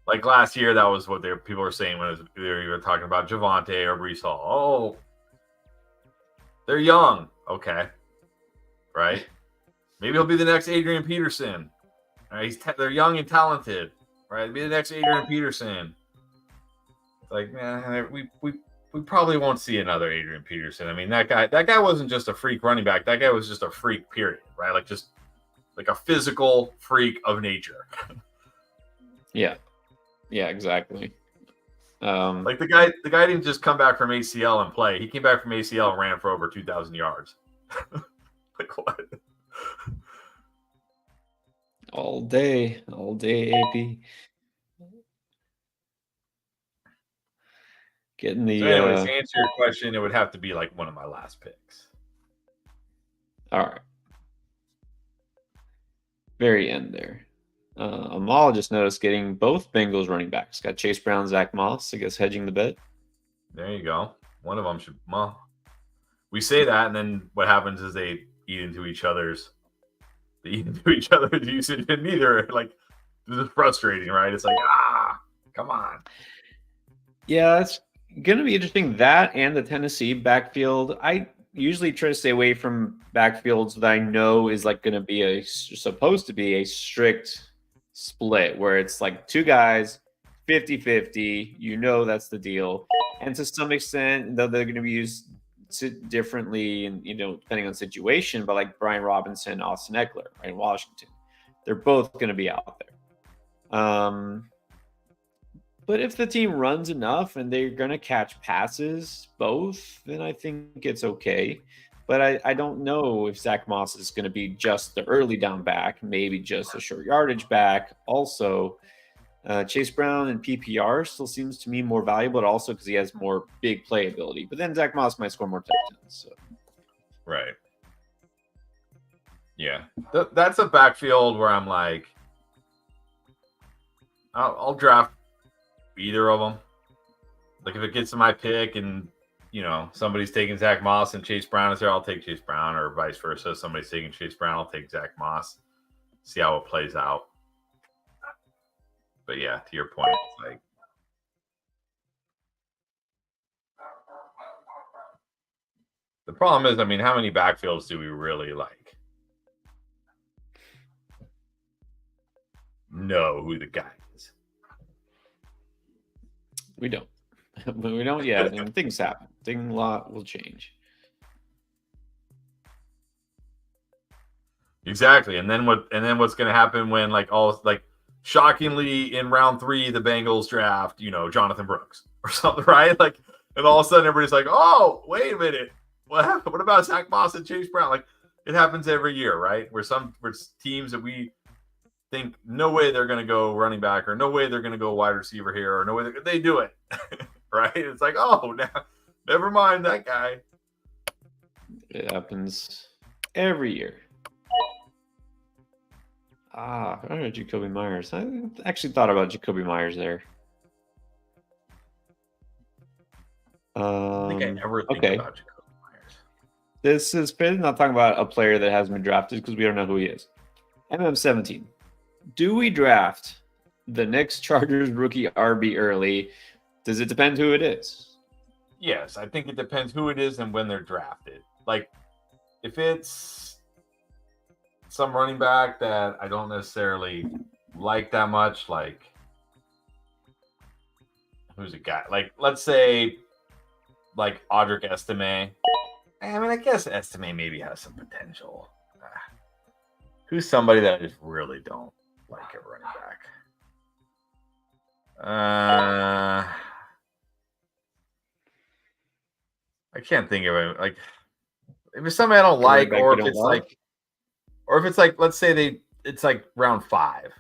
like last year, that was what people were saying when they were even talking about Javonte or Breece Hall. Oh, they're young. Okay. Right. Maybe he'll be the next Adrian Peterson. All right, they're young and talented. Right. Be the next Adrian Peterson. Like, we probably won't see another Adrian Peterson. I mean, that guy wasn't just a freak running back. That guy was just a freak, period. Right. Like a physical freak of nature. Yeah, exactly. Like the guy didn't just come back from ACL and play. He came back from ACL and ran for over 2,000 yards. Like what? All day AP. Getting the. So anyways, to answer your question, it would have to be like one of my last picks. All right. Very end there. Amal just noticed getting both Bengals running backs. Got Chase Brown, Zach Moss. I guess hedging the bet. There you go. One of them should. Well, we say that, and then what happens is they eat into each other's usage, and neither. Like, this is frustrating, right? It's like, come on. Yeah, it's going to be interesting. That and the Tennessee backfield. I usually try to stay away from backfields that I know is like going to be supposed to be a strict split where it's like two guys, 50-50. That's the deal. And to some extent, though, they're going to be used differently and, depending on situation, but like Brian Robinson, Austin Eckler, right, in Washington, they're both going to be out there. But if the team runs enough and they're going to catch passes, both, then I think it's okay. But I don't know if Zach Moss is going to be just the early down back, maybe just a short yardage back. Also, Chase Brown and PPR still seems to me more valuable, but also because he has more big play ability. But then Zach Moss might score more touchdowns. So. Right. Yeah. That's a backfield where I'm like, I'll draft either of them. Like, if it gets to my pick and, somebody's taking Zach Moss and Chase Brown is there, I'll take Chase Brown, or vice versa. Somebody's taking Chase Brown, I'll take Zach Moss. See how it plays out. But yeah, to your point, it's like, the problem is, I mean, how many backfields do we really like know who the guy is? We don't. We don't yet, and things happen. A lot will change. Exactly. And then what's going to happen when, like, shockingly in round 3 the Bengals draft, Jonathan Brooks or something, right? Like, and all of a sudden everybody's like, "Oh, wait a minute. What about Zach Moss and Chase Brown?" Like, it happens every year, right? Where teams that we think no way they're going to go running back, or no way they're going to go wide receiver here, or no way they do it. Right? It's like, oh, never mind that guy. It happens every year. I don't know, Jacoby Myers. I actually thought about Jacoby Myers there. I think I never think about Jacoby Myers. This is not talking about a player that hasn't been drafted because we don't know who he is. MM17. Do we draft the next Chargers rookie RB early? Does it depend who it is? Yes, I think it depends who it is and when they're drafted. Like, if it's some running back that I don't necessarily like that much, like, who's a guy? Like, let's say, like, Audric Estime. I mean, I guess Estime maybe has some potential. Who's somebody that I just really don't like at running back? I can't think of it. Like, if it's somebody I don't like, or if it's like, let's say it's like round 5,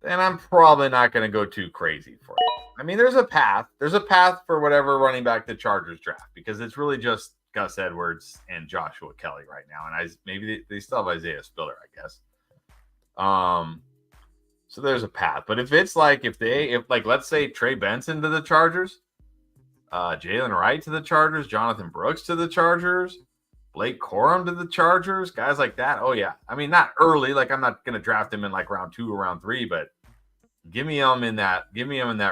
then I'm probably not going to go too crazy for it. I mean, there's a path. There's a path for whatever running back the Chargers draft because it's really just Gus Edwards and Joshua Kelly right now, and maybe they still have Isaiah Spiller, I guess. So there's a path. But if it's like if let's say Trey Benson to the Chargers, Jalen Wright to the Chargers, Jonathan Brooks to the Chargers, Blake Corum to the Chargers, guys like that. Oh yeah, I mean not early. Like I'm not gonna draft him in like round 2 or round 3, but give me him in that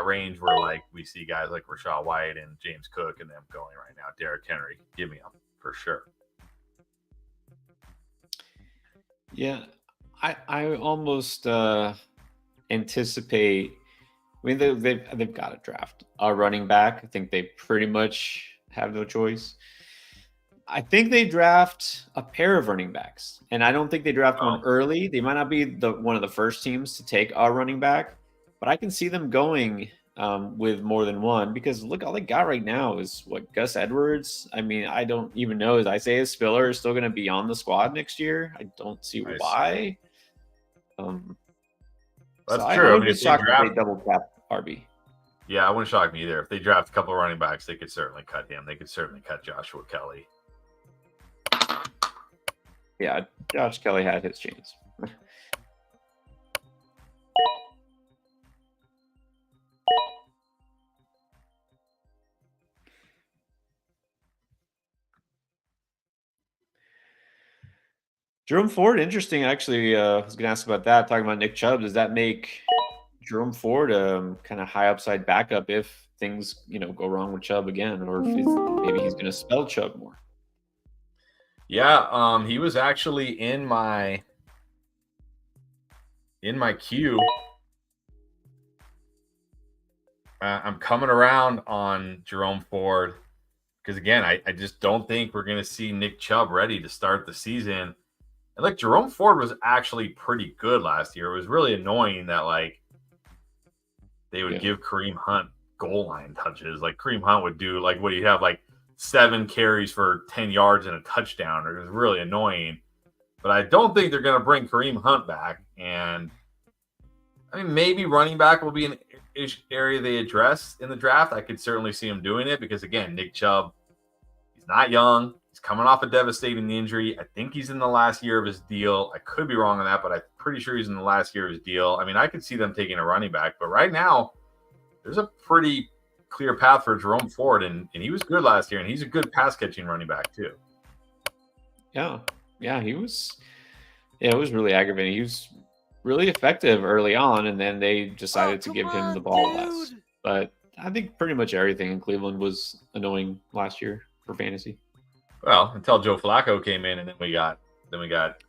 range where like we see guys like Rachaad White and James Cook and them going right now. Derrick Henry, give me him for sure. Yeah, I almost anticipate. I mean, they've got to draft a running back. I think they pretty much have no choice. I think they draft a pair of running backs, and I don't think they draft one early. They might not be one of the first teams to take a running back, but I can see them going with more than one because look, all they got right now is what Gus Edwards. I mean, I don't even know is Isaiah Spiller is still going to be on the squad next year. I don't see why. That's true. I mean, if they double tap RB. Yeah, it wouldn't shock me either. If they draft a couple of running backs, they could certainly cut him. They could certainly cut Joshua Kelly. Yeah, Josh Kelly had his chance. Jerome Ford, interesting. Actually, I was going to ask about that. Talking about Nick Chubb, does that make Jerome Ford kind of high upside backup if things go wrong with Chubb again, or if maybe he's going to spell Chubb more? Yeah, he was actually in my queue. I'm coming around on Jerome Ford because again, I just don't think we're going to see Nick Chubb ready to start the season. And like Jerome Ford was actually pretty good last year. It was really annoying that like they would give Kareem Hunt goal line touches. Like Kareem Hunt would do like what he'd have like 7 carries for 10 yards and a touchdown. It was really annoying. But I don't think they're going to bring Kareem Hunt back. And I mean, maybe running back will be an area they address in the draft. I could certainly see him doing it because again, Nick Chubb, he's not young. He's coming off a devastating injury. I think he's in the last year of his deal. I could be wrong on that, but I'm pretty sure he's in the last year of his deal. I mean, I could see them taking a running back, but right now there's a pretty clear path for Jerome Ford, and he was good last year, and he's a good pass-catching running back too. Yeah, he was. Yeah, it was really aggravating. He was really effective early on, and then they decided to give him the ball less. But I think pretty much everything in Cleveland was annoying last year for fantasy. Well, until Joe Flacco came in, and then we got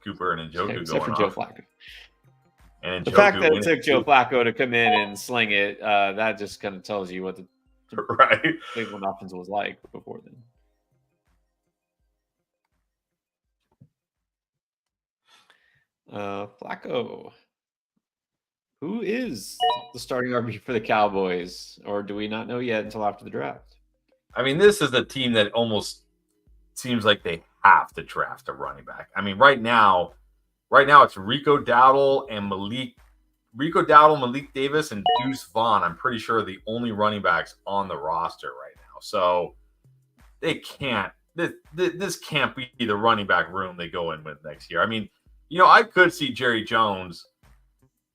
Cooper and Njoku except going for off. Joe Flacco. And the fact that it took Joe Flacco to come in and sling it, that just kind of tells you what the Cleveland offense was like before then. Flacco. Who is the starting RB for the Cowboys? Or do we not know yet until after the draft? I mean, this is a team that almost seems like they have to draft a running back. I mean, right now it's Rico Dowdle, Malik Davis, and Deuce Vaughn. I'm pretty sure are the only running backs on the roster right now. So they can't. This can't be the running back room they go in with next year. I mean, I could see Jerry Jones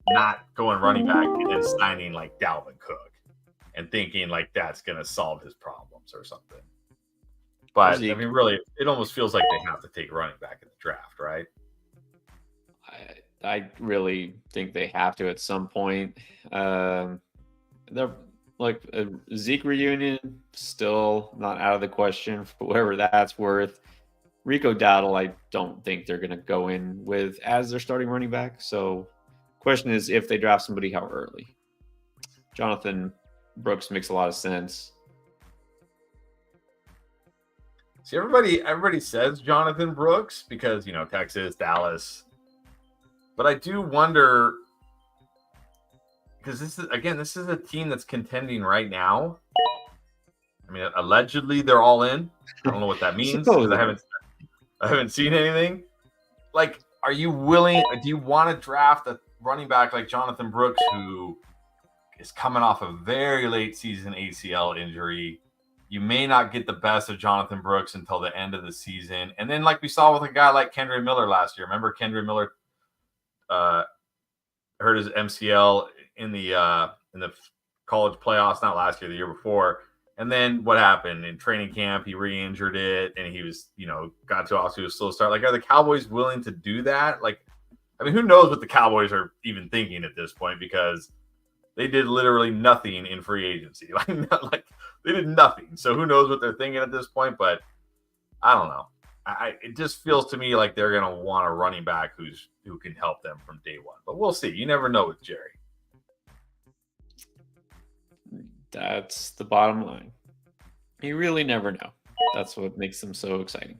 not going running back and then signing like Dalvin Cook and thinking like that's going to solve his problems or something. But I mean, really, it almost feels like they have to take running back in the draft, right? I really think they have to at some point. They're like a Zeke reunion, still not out of the question for whatever that's worth. Rico Dowdle, I don't think they're going to go in with as their starting running back. So, question is if they draft somebody, how early? Jonathan Brooks makes a lot of sense. See, everybody says Jonathan Brooks because Texas, Dallas, but I do wonder because this is a team that's contending right now. I mean, allegedly they're all in. I don't know what that means because I haven't seen anything. Like, are you willing? Do you want to draft a running back like Jonathan Brooks, who is coming off a very late season ACL injury. You may not get the best of Jonathan Brooks until the end of the season. And then, like we saw with a guy like Kendra Miller last year, remember Kendra Miller hurt his MCL in the college playoffs, not last year, the year before. And then what happened in training camp? He re-injured it, and he was, got off to a slow start. Like, are the Cowboys willing to do that? Like, I mean, who knows what the Cowboys are even thinking at this point, because they did literally nothing in free agency. Like they did nothing. So who knows what they're thinking at this point? But I don't know. It just feels to me like they're gonna want a running back who can help them from day one. But we'll see. You never know with Jerry. That's the bottom line. You really never know. That's what makes them so exciting.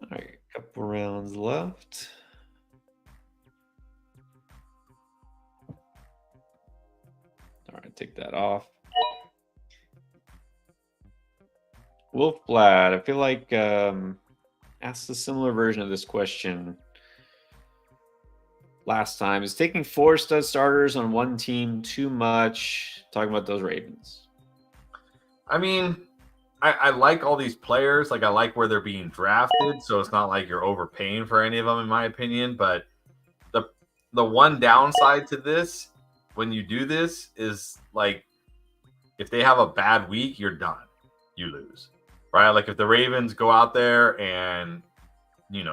All right, a couple rounds left. All right, take that off. Wolf Blad, I feel like asked a similar version of this question last time. Is taking 4 stud starters on one team too much? Talking about those Ravens. I mean, I like all these players. Like, I like where they're being drafted, so it's not like you're overpaying for any of them, in my opinion. But the one downside to this, when you do this, is like, if they have a bad week, you're done. You lose, right? Like, if the Ravens go out there and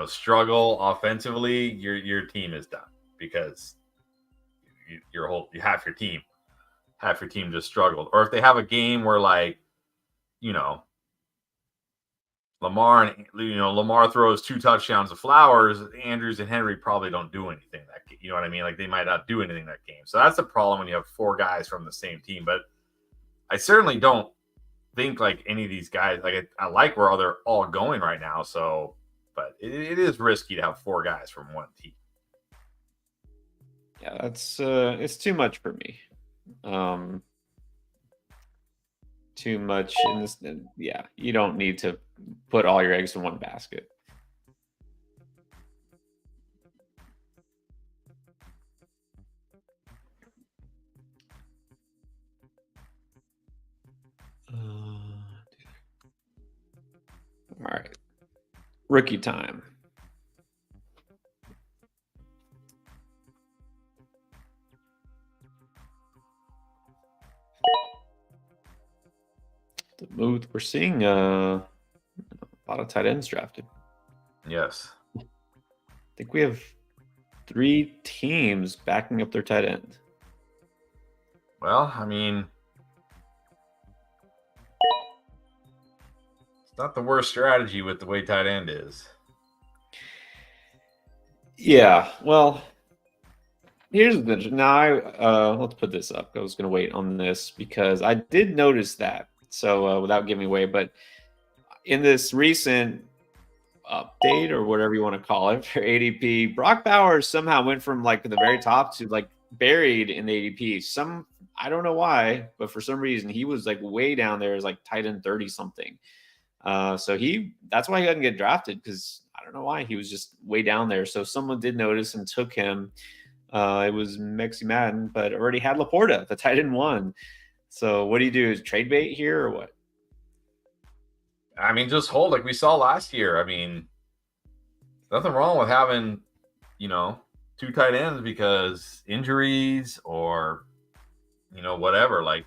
struggle offensively, your team is done, because half your team just struggled. Or if they have a game where, like, Lamar throws 2 touchdowns to Flowers, Andrews and Henry probably don't do anything that game. You know what I mean? Like, they might not do anything that game. So that's the problem when you have 4 guys from the same team. But I certainly don't think like any of these guys, like, I like where they're all going right now. So, but it is risky to have 4 guys from one team. Yeah, that's it's too much for me. Too much in this. Yeah, you don't need to put all your eggs in one basket. All right, rookie time. We're seeing a lot of tight ends drafted. Yes. I think we have 3 teams backing up their tight end. Well, I mean, it's not the worst strategy with the way tight end is. Yeah, well, here's the thing. Now, let's put this up. I was going to wait on this because I did notice that. So without giving away, but in this recent update or whatever you want to call it for ADP, Brock Bowers somehow went from like the very top to like buried in the ADP. I don't know why, but for some reason he was like way down there as like tight end 30 something. So that's why he didn't get drafted, because I don't know why he was just way down there. So someone did notice and took him. It was Mexi Madden, but already had Laporta, the tight end 1. So what do you do? Is trade bait here or what? I mean, just hold like we saw last year. I mean, nothing wrong with having, 2 tight ends because injuries or, whatever. Like,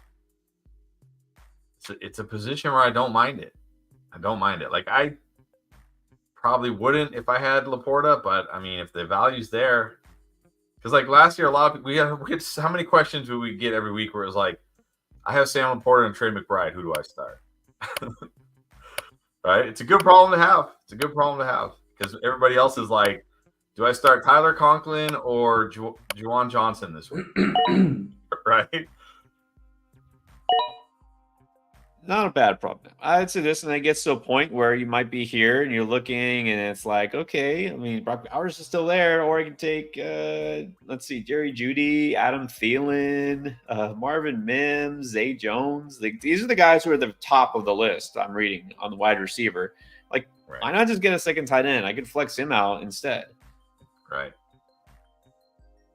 it's a position where I don't mind it. Like, I probably wouldn't if I had Laporta, but I mean, if the value's there, because like last year, a lot of people, we had how many questions would we get every week where it was like, I have Sam Laporta and Trey McBride. Who do I start? Right? It's a good problem to have. Because everybody else is like, do I start Tyler Conklin or Juwan Johnson this week? Right? Not a bad problem. I'd say this, and it gets to a point where you might be here and you're looking, and it's like, okay, I mean, Brock Bowers is still there, or I can take, let's see, Jerry Jeudy, Adam Thielen, Marvin Mims, Zay Jones. Like, these are the guys who are the top of the list. I'm reading on the wide receiver. Like, Right. why not just get a second tight end? I could flex him out instead. Right.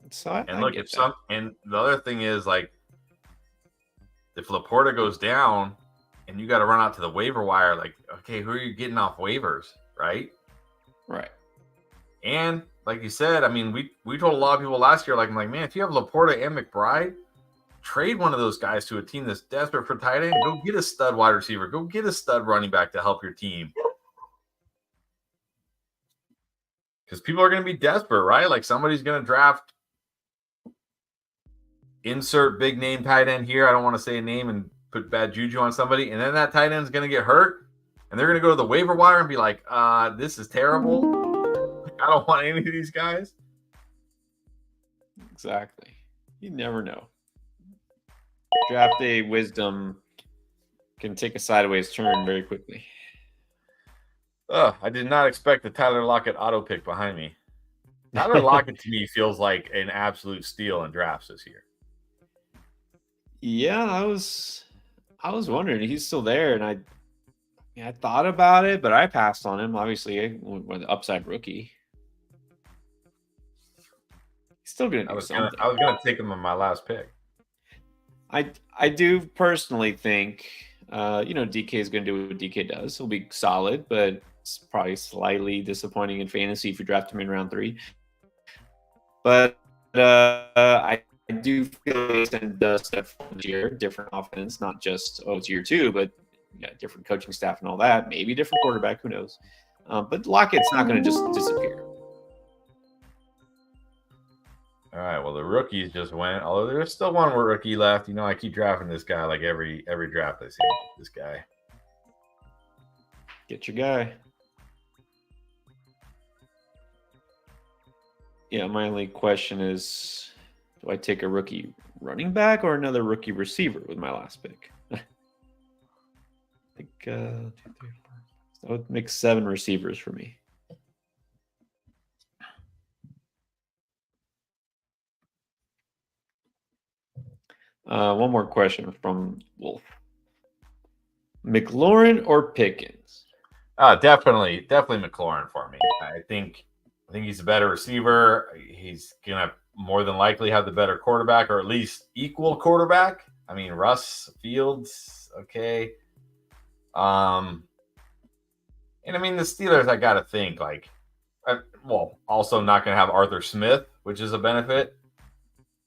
So And look, and the other thing is, like, if Laporta goes down and you got to run out to the waiver wire, like, okay, who are you getting off waivers, right? Right. And like you said, I mean, we told a lot of people last year, like, I'm like, man, if you have Laporta and McBride, trade one of those guys to a team that's desperate for tight end. Go get a stud wide receiver. Go get a stud running back to help your team. Because people are going to be desperate, right? Like, somebody's going to draft, insert big name tight end here. I don't want to say a name and put bad juju on somebody. And then that tight end is going to get hurt. And they're going to go to the waiver wire and be like, this is terrible. I don't want any of these guys. Exactly. You never know. Draft day wisdom can take a sideways turn very quickly. I did not expect the Tyler Lockett auto pick behind me. Tyler Lockett to me feels like an absolute steal in drafts this year. Yeah, I was wondering. He's still there, and I thought about it, but I passed on him. Obviously, with the upside rookie. He's still gonna do something. I was gonna take him on my last pick. I do personally think, DK is going to do what DK does. He'll be solid, but it's probably slightly disappointing in fantasy if you draft him in round 3. But I do feel he's going to step forward this year, different offense, not just, it's year 2, but different coaching staff and all that. Maybe different quarterback, who knows? But Lockett's not going to just disappear. All right. Well, the rookies just went. Although there's still one more rookie left. I keep drafting this guy like every draft I see. This guy. Get your guy. Yeah, my only question is, do I take a rookie running back or another rookie receiver with my last pick? I think 2, 3, 4. That would make 7 receivers for me. One more question from Wolf. McLaurin or Pickens? Definitely McLaurin for me. I think he's a better receiver. He's gonna more than likely have the better quarterback, or at least equal quarterback. I mean, Russ Fields, okay. And I mean, the Steelers, I gotta think, like, also not gonna have Arthur Smith, which is a benefit.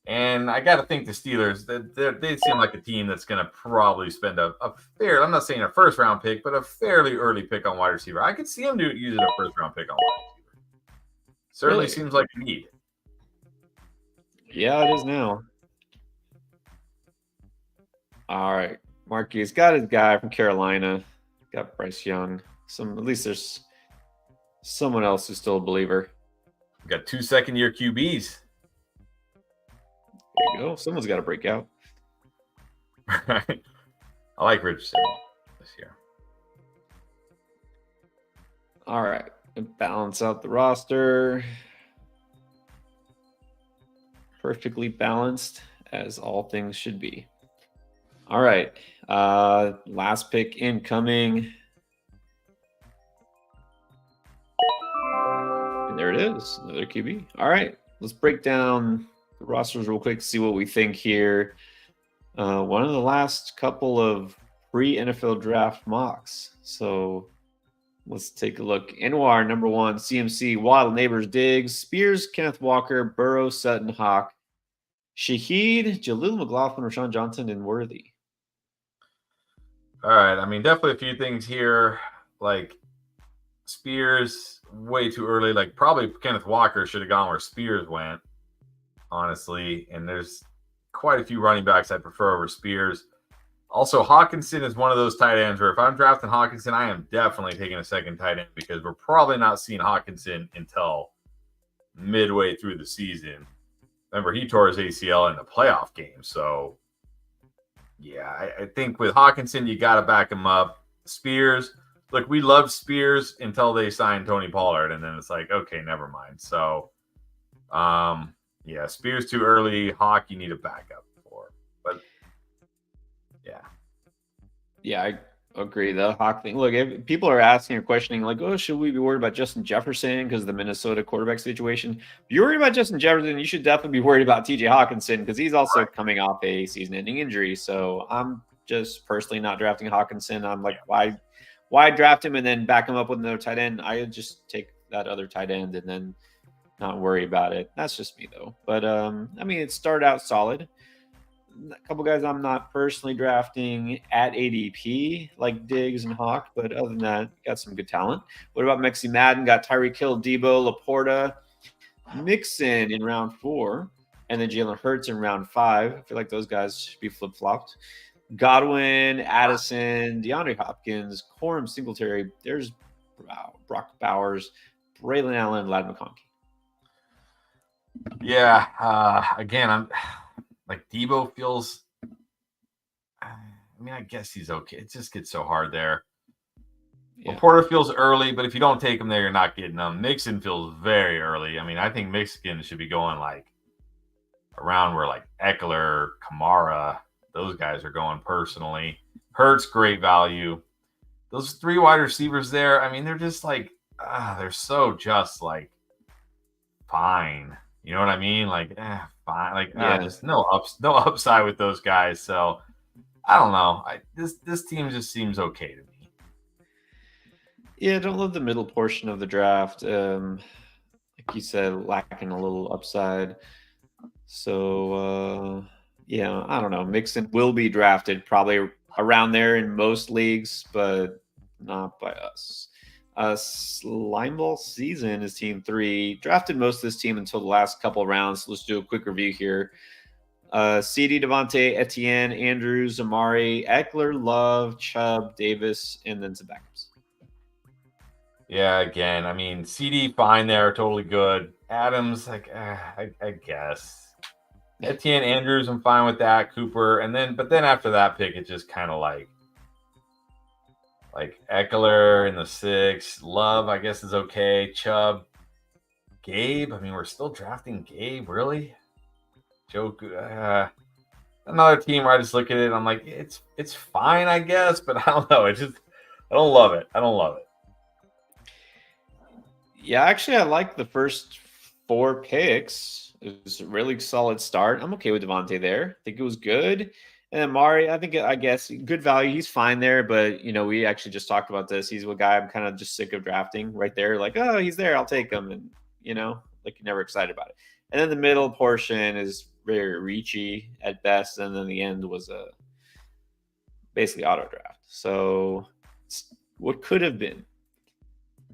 And I got to think the Steelers, they seem like a team that's going to probably spend a fair, I'm not saying a first-round pick, but a fairly early pick on wide receiver. I could see them using a first-round pick on wide receiver. Certainly seems like a need. Yeah, it is now. All right. Marky's got his guy from Carolina. Got Bryce Young. At least there's someone else who's still a believer. We got 2 second-year QBs. There you go. Someone's got to break out. I like Richardson this year. All right. Balance out the roster. Perfectly balanced, as all things should be. All right. Last pick incoming. And there it is. Another QB. All right. Let's break down the rosters real quick, see what we think here. One of the last couple of pre-NFL draft mocks. So let's take a look. Anwar, number 1, CMC, Waddle, Neighbors, Diggs, Spears, Kenneth Walker, Burrow, Sutton, Hawk, Shaheed, Jaleel McLaughlin, Rashawn Johnson, and Worthy. All right. I mean, definitely a few things here. Like, Spears, way too early. Like, probably Kenneth Walker should have gone where Spears went, honestly. And there's quite a few running backs I prefer over Spears. Also, Hawkinson is one of those tight ends where if I'm drafting Hawkinson, I am definitely taking a second tight end because we're probably not seeing Hawkinson until midway through the season. Remember, he tore his ACL in the playoff game. So Yeah, I think with Hawkinson, you got to back him up. Spears, look, we loved Spears until they signed Tony Pollard, and then it's like, okay, never mind. So, yeah, Spears too early. Hawk, you need a backup for. But Yeah, I agree. The Hawk thing. Look, if people are asking or questioning, like, oh, should we be worried about Justin Jefferson because of the Minnesota quarterback situation? If you're worried about Justin Jefferson, you should definitely be worried about TJ Hawkinson because he's also coming off a season-ending injury. So I'm just personally not drafting Hawkinson. I'm like, why draft him and then back him up with another tight end? I would just take that other tight end and then not worry about it. That's just me though. But I mean, it started out solid. A couple guys I'm not personally drafting at ADP, like Diggs and Hawk, but other than that, got some good talent. What about Mexi Madden? Got Tyreek Hill, Debo, Laporta, Mixon in round 4, and then Jalen Hurts in round 5. I feel like those guys should be flip-flopped. Godwin, Addison, DeAndre Hopkins, Corum, Singletary. There's Brock Bowers, Braylon Allen, Lad McConkey. Yeah, again, I'm like Debo feels. I mean, I guess he's okay. It just gets so hard there. Yeah. Laporta feels early, but if you don't take him there, you're not getting him. Mixon feels very early. I mean, I think Mixon should be going like around where like Eckler, Kamara, those guys are going personally. Hurts, great value. Those 3 wide receivers there, I mean, they're just like, they're so just like fine. You know what I mean? Like, fine. Like, just no upside with those guys. So I don't know. This team just seems okay to me. Yeah, I don't love the middle portion of the draft. Like you said, lacking a little upside. So yeah, I don't know. Mixon will be drafted probably around there in most leagues, but not by us. Slimeball season is team 3. Drafted most of this team until the last couple of rounds. Let's do a quick review here. CD, Devontae, Etienne, Andrews, Amari, Eckler, Love, Chubb, Davis, and then some backups. Yeah, again, I mean, CD fine there, totally good. Adams, like, I guess. Etienne, Andrews, I'm fine with that. Cooper, but then after that pick, it's just kind of like Eckler in the 6. Love, I guess, is okay. Chubb, Gabe. I mean, we're still drafting Gabe, really? Joe, another team where I just look at it and I'm like, it's fine, I guess, but I don't know. I don't love it. I don't love it. Yeah, actually, I like the first 4 picks. It was a really solid start. I'm okay with Devontae there. I think it was good. And then Mari, I guess good value. He's fine there, but we actually just talked about this. He's a guy I'm kind of just sick of drafting right there. Like, oh, he's there, I'll take him, and like you're never excited about it. And then the middle portion is very reachy at best, and then the end was a basically auto draft. So what could have been.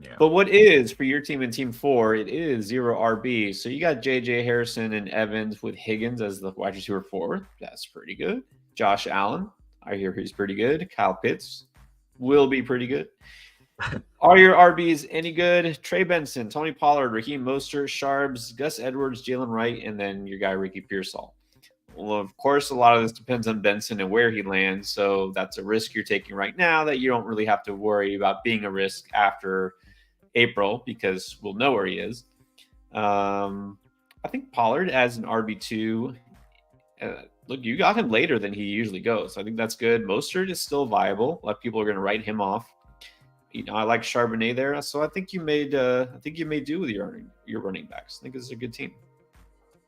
Yeah. But what is for your team in team 4, it is 0 RB. So you got JJ Harrison and Evans with Higgins as the wide receiver 4. That's pretty good. Josh Allen, I hear he's pretty good. Kyle Pitts will be pretty good. Are your RBs any good? Trey Benson, Tony Pollard, Raheem Mostert, Sharps, Gus Edwards, Jalen Wright, and then your guy Ricky Pearsall. Well, of course, a lot of this depends on Benson and where he lands. So that's a risk you're taking right now that you don't really have to worry about being a risk after April because we'll know where he is. I think Pollard as an RB2. Look, you got him later than he usually goes. So I think that's good. Mostert is still viable. A lot of people are going to write him off. I like Charbonnet there, so I think you made do with your running backs. I think it's a good team.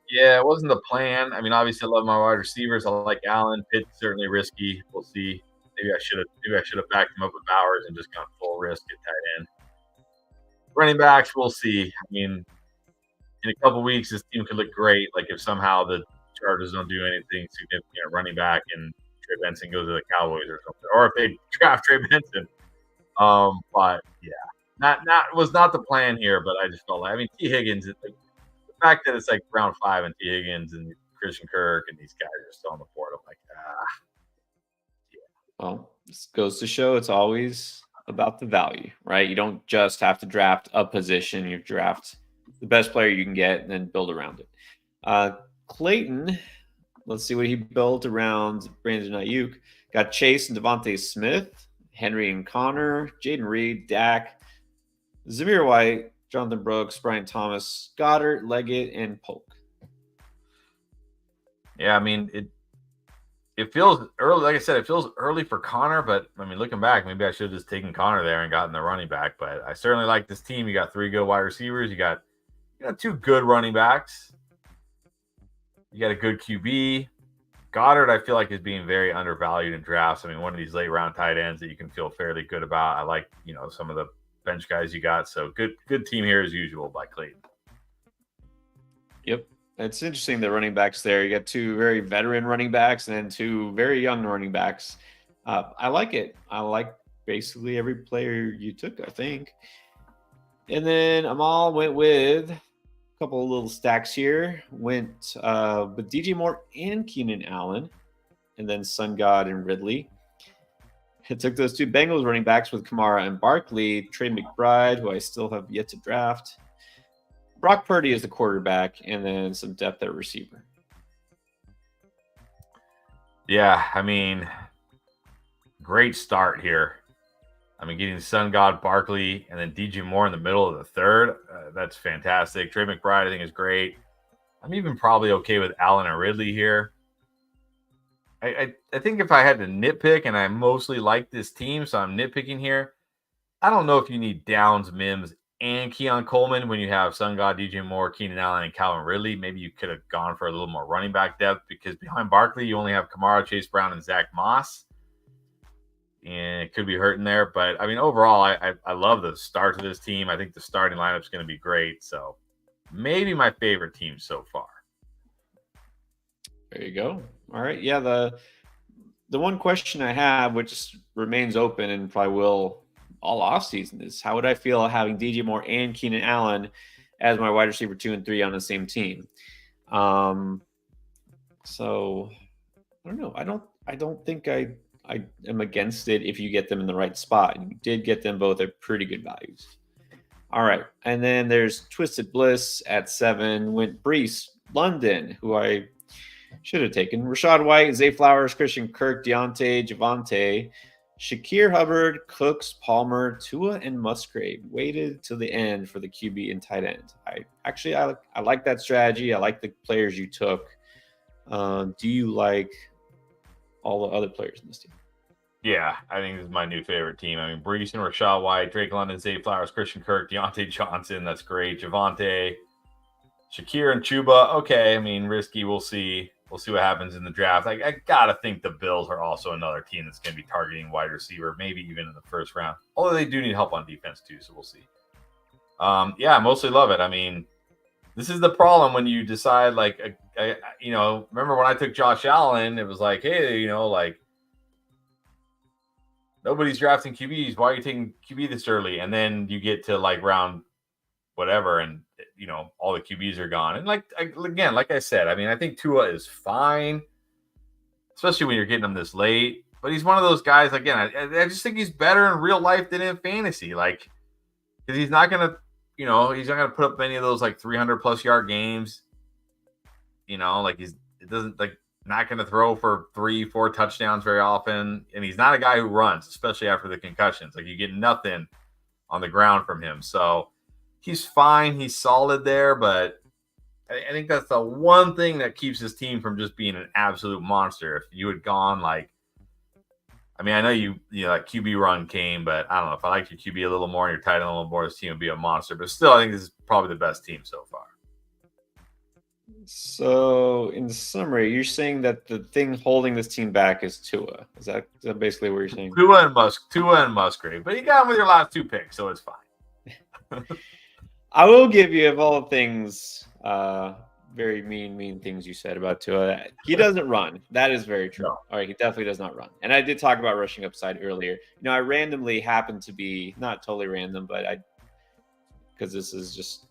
Yeah, it wasn't the plan. I mean, obviously, I love my wide receivers. I like Allen. Pitt's certainly risky. We'll see. Maybe I should have backed him up with Bowers and just gone full risk at tight end. Running backs, we'll see. I mean, in a couple weeks, this team could look great. Like if somehow the Chargers don't do anything significant at running back and Trey Benson goes to the Cowboys or something, or if they draft Trey Benson. But yeah, was not the plan here. But I just felt like, I mean, T. Higgins, like the fact that it's like round 5 and T. Higgins and Christian Kirk and these guys are still on the board. I'm like, yeah. Well, this goes to show it's always about the value, right? You don't just have to draft a position. You draft the best player you can get and then build around it. Clayton, Let's see what he built around Brandon Ayuk. Got Chase and Devontae Smith, Henry and Connor, Jaden Reed, Dak, Zamir White, Jonathan Brooks, Brian Thomas, Goddard, Leggett, and Polk. Yeah, I mean, it feels early. Like I said, it feels early for Connor, but I mean, looking back, maybe I should have just taken Connor there and gotten the running back. But I certainly like this team. You got 3 good wide receivers. You got 2 good running backs. You got a good QB. Goddard, I feel like, is being very undervalued in drafts. I mean, one of these late round tight ends that you can feel fairly good about. I like, some of the bench guys you got. So good team here as usual by Clayton. Yep. It's interesting, the running backs there. You got 2 very veteran running backs and then 2 very young running backs. I like it. I like basically every player you took, I think. And then Amal went with a couple of little stacks here. Went with DJ Moore and Keenan Allen, and then Sun God and Ridley. It took those 2 Bengals running backs with Kamara and Barkley, Trey McBride, who I still have yet to draft, Brock Purdy is the quarterback, and then some depth at receiver. Yeah, I mean, great start here. I mean, getting Sun God, Barkley, and then DJ Moore in the middle of the third, that's fantastic. Trey McBride, I think, is great. I'm even probably okay with Allen and Ridley here. I think if I had to nitpick, and I mostly like this team, so I'm nitpicking here, I don't know if you need Downs, Mims, and Keon Coleman when you have Sun God, DJ Moore, Keenan Allen, and Calvin Ridley. Maybe you could have gone for a little more running back depth, because behind Barkley, you only have Kamara, Chase Brown, and Zach Moss. And it could be hurting there. But, I mean, overall, I love the start to this team. I think the starting lineup is going to be great. So maybe my favorite team so far. There you go. All right. Yeah, the one question I have, which remains open and probably will all offseason, is how would I feel having DJ Moore and Keenan Allen as my wide receiver 2 and 3 on the same team? So I don't know. I don't think I am against it if you get them in the right spot. And you did get them both at pretty good values. All right. And then there's Twisted Bliss at 7. Went Brees London, who I should have taken. Rashad White, Zay Flowers, Christian Kirk, Deontay, Javante, Shakir Hubbard, Cooks, Palmer, Tua, and Musgrave. Waited till the end for the QB and tight end. I like that strategy. I like the players you took. Do you like all the other players in this team? Yeah, I think this is my new favorite team. I mean, Brees and Rashad White, Drake London, Zay Flowers, Christian Kirk, Deontay Johnson. That's great. Javante, Shakir, and Chuba. Okay, I mean, risky. We'll see. We'll see what happens in the draft. I got to think the Bills are also another team that's going to be targeting wide receiver, maybe even in the first round. Although they do need help on defense too, so we'll see. Yeah, I mostly love it. I mean, this is the problem when you decide, remember when I took Josh Allen, it was like, hey, nobody's drafting QBs. Why are you taking QB this early? And then you get to round whatever, and all the QBs are gone. And like I said, I mean, I think Tua is fine, especially when you're getting him this late. But he's one of those guys. Again, I just think he's better in real life than in fantasy. Because he's not gonna, he's not gonna put up many of those 300+ yard games. Not gonna throw for 3-4 touchdowns very often, and he's not a guy who runs, especially after the concussions. You get nothing on the ground from him. So he's fine. He's solid there, but I think that's the one thing that keeps his team from just being an absolute monster. If you had gone I know you QB run came, but I don't know if I liked your QB a little more and your tight end a little more, this team would be a monster. But still, I think this is probably the best team so far. So, in summary, you're saying that the thing holding this team back is Tua. Is that basically what you're saying? Tua and Musgrave, but you got him with your last 2 picks, so it's fine. I will give you, of all things, very mean things you said about Tua. He doesn't run. That is very true. No. All right, he definitely does not run. And I did talk about rushing upside earlier. I randomly happened to be, not totally random, but because this is just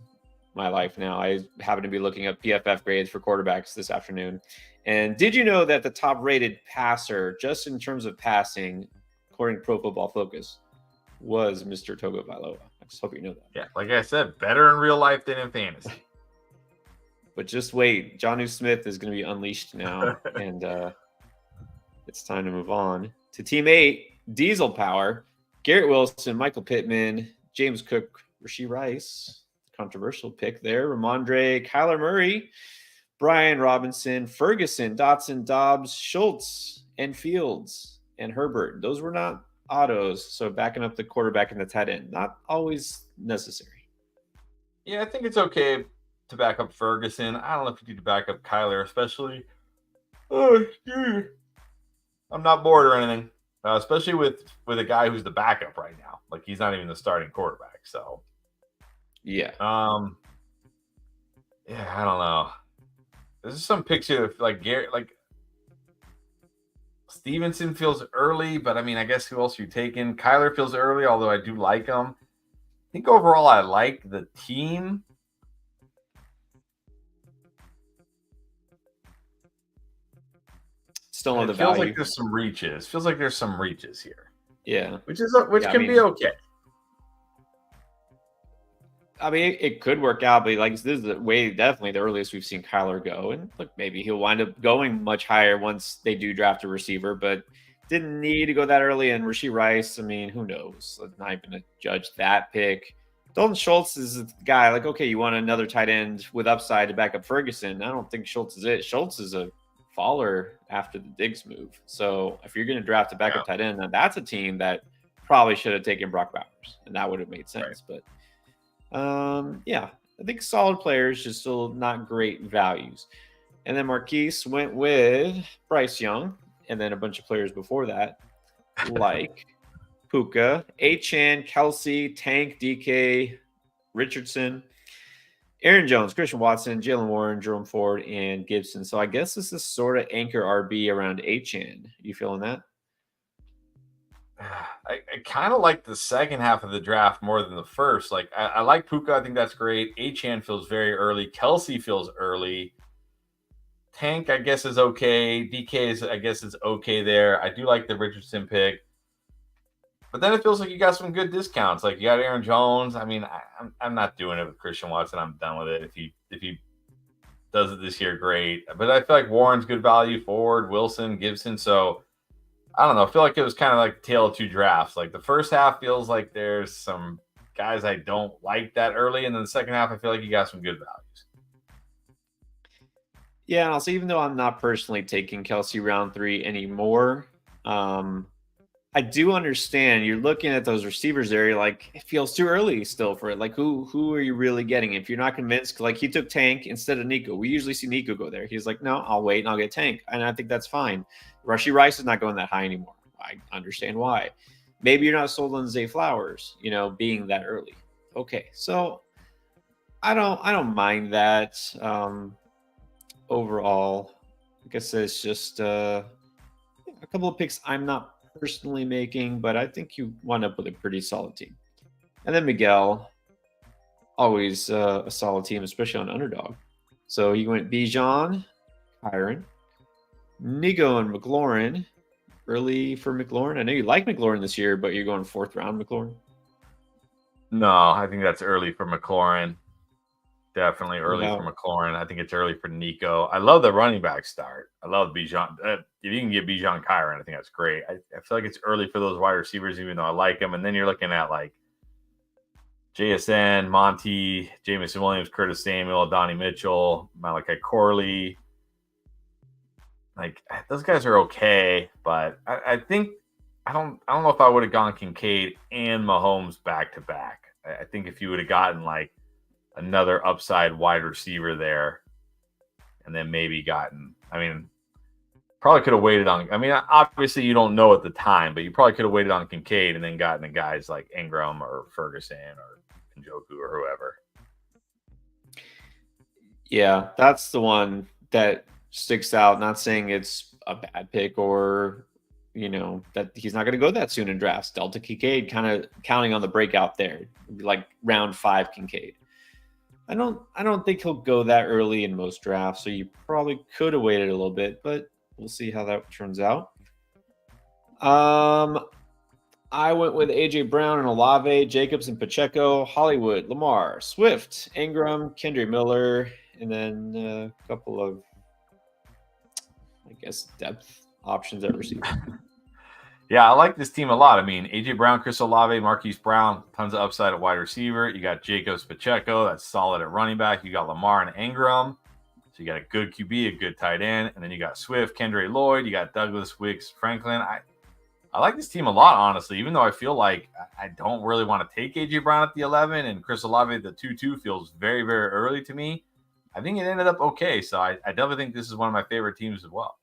my life now, I happen to be looking up PFF grades for quarterbacks this afternoon. And did you know that the top rated passer, just in terms of passing, according to Pro Football Focus, was Mr. Tagovailoa? I just hope you know that. Yeah, like I said, better in real life than in fantasy. But just wait. Jonnu Smith is going to be unleashed now. And it's time to move on to Team 8, Diesel Power. Garrett Wilson, Michael Pittman, James Cook, Rashee Rice. Controversial pick there. Ramondre, Kyler Murray, Brian Robinson, Ferguson, Dotson, Dobbs, Schultz, and Fields, and Herbert. Those were not autos. So backing up the quarterback and the tight end, not always necessary. Yeah, I think it's okay to back up Ferguson. I don't know if you need to back up Kyler, especially. Oh, I'm not bored or anything, especially with a guy who's the backup right now. Like, he's not even the starting quarterback. So, yeah. Yeah, I don't know. There's some picks here like Garrett, like Stevenson feels early, but I mean, I guess who else are you taking? Kyler feels early, although I do like him. I think overall I like the team. Still on the value. Feels like there's some reaches. Feels like there's some reaches here. Yeah. Which can be okay. I mean, it could work out, but like this is definitely the earliest we've seen Kyler go. And look, maybe he'll wind up going much higher once they do draft a receiver, but didn't need to go that early. And Rashee Rice, I mean, who knows? I'm not even going to judge that pick. Dalton Schultz is a guy like, okay, you want another tight end with upside to back up Ferguson. I don't think Schultz is it. Schultz is a faller after the Diggs move. So if you're going to draft a backup tight end, then that's a team that probably should have taken Brock Bowers, and that would have made sense. Right. But yeah, I think solid players, just still not great values. And then Marquise went with Bryce Young, and then a bunch of players before that, like Puka, Achane, Kelsey, Tank, DK, Richardson, Aaron Jones, Christian Watson, Jalen Warren, Jerome Ford, and Gibson. So I guess this is sort of anchor RB around Achane. You feeling that? I kind of like the second half of the draft more than the first. Like, I like Puka. I think that's great. Achane feels very early. Kelsey feels early. Tank, I guess, is okay. DK I guess, is okay there. I do like the Richardson pick. But then it feels like you got some good discounts. Like, you got Aaron Jones. I mean, I'm not doing it with Christian Watson. I'm done with it. If he does it this year, great. But I feel like Warren's good value. Ford, Wilson, Gibson. So, I don't know. I feel like it was kind of like tale of two drafts. Like, the first half feels like there's some guys I don't like that early. And then the second half, I feel like you got some good values. Yeah, and also, even though I'm not personally taking Kelsey round 3 anymore, I do understand you're looking at those receivers there. You're like, it feels too early still for it. Like, who are you really getting? If you're not convinced, like he took Tank instead of Nico. We usually see Nico go there. He's like, no, I'll wait and I'll get Tank. And I think that's fine. Rashee Rice is not going that high anymore. I understand why. Maybe you're not sold on Zay Flowers, being that early. Okay, so I don't mind that. Overall, I guess it's just a couple of picks I'm not personally making, but I think you wind up with a pretty solid team. And then Miguel, always a solid team, especially on underdog. So you went Bijan, Kyron, Nico, and McLaurin. Early for McLaurin. I know you like McLaurin this year, but you're going 4th round McLaurin. No, I think that's early for McLaurin. Definitely early for McLaurin. I think it's early for Nico. I love the running back start. I love Bijan. If you can get Bijan Kyron, I think that's great. I feel like it's early for those wide receivers, even though I like them. And then you're looking at like JSN, Monty, Jamison Williams, Curtis Samuel, Donnie Mitchell, Malachi Corley. Like, those guys are okay, but I think I don't know if I would have gone Kincaid and Mahomes back to back. I think if you would have gotten like another upside wide receiver there, and then maybe probably could have waited on. I mean, obviously you don't know at the time, but you probably could have waited on Kincaid and then gotten the guys like Ingram or Ferguson or Njoku or whoever. Yeah, that's the one that sticks out. Not saying it's a bad pick or that he's not going to go that soon in drafts. Delta Kincaid, kind of counting on the breakout there, like round 5 Kincaid. I don't think he'll go that early in most drafts, so you probably could have waited a little bit, but we'll see how that turns out. I went with AJ Brown and Olave, Jacobs and Pacheco, Hollywood, Lamar, Swift, Ingram, Kendre Miller, and then a couple of, I guess, depth options at receiver. Yeah, I like this team a lot. I mean, AJ Brown, Chris Olave, Marquise Brown, tons of upside at wide receiver. You got Jacobs Pacheco, that's solid at running back. You got Lamar and Ingram. So you got a good QB, a good tight end, and then you got Swift, Kendra Lloyd, you got Douglas, Wicks, Franklin. I like this team a lot, honestly, even though I feel like I don't really want to take AJ Brown at the 11 and Chris Olave at the 2-2 feels very, very early to me. I think it ended up okay. So I definitely think this is one of my favorite teams as well.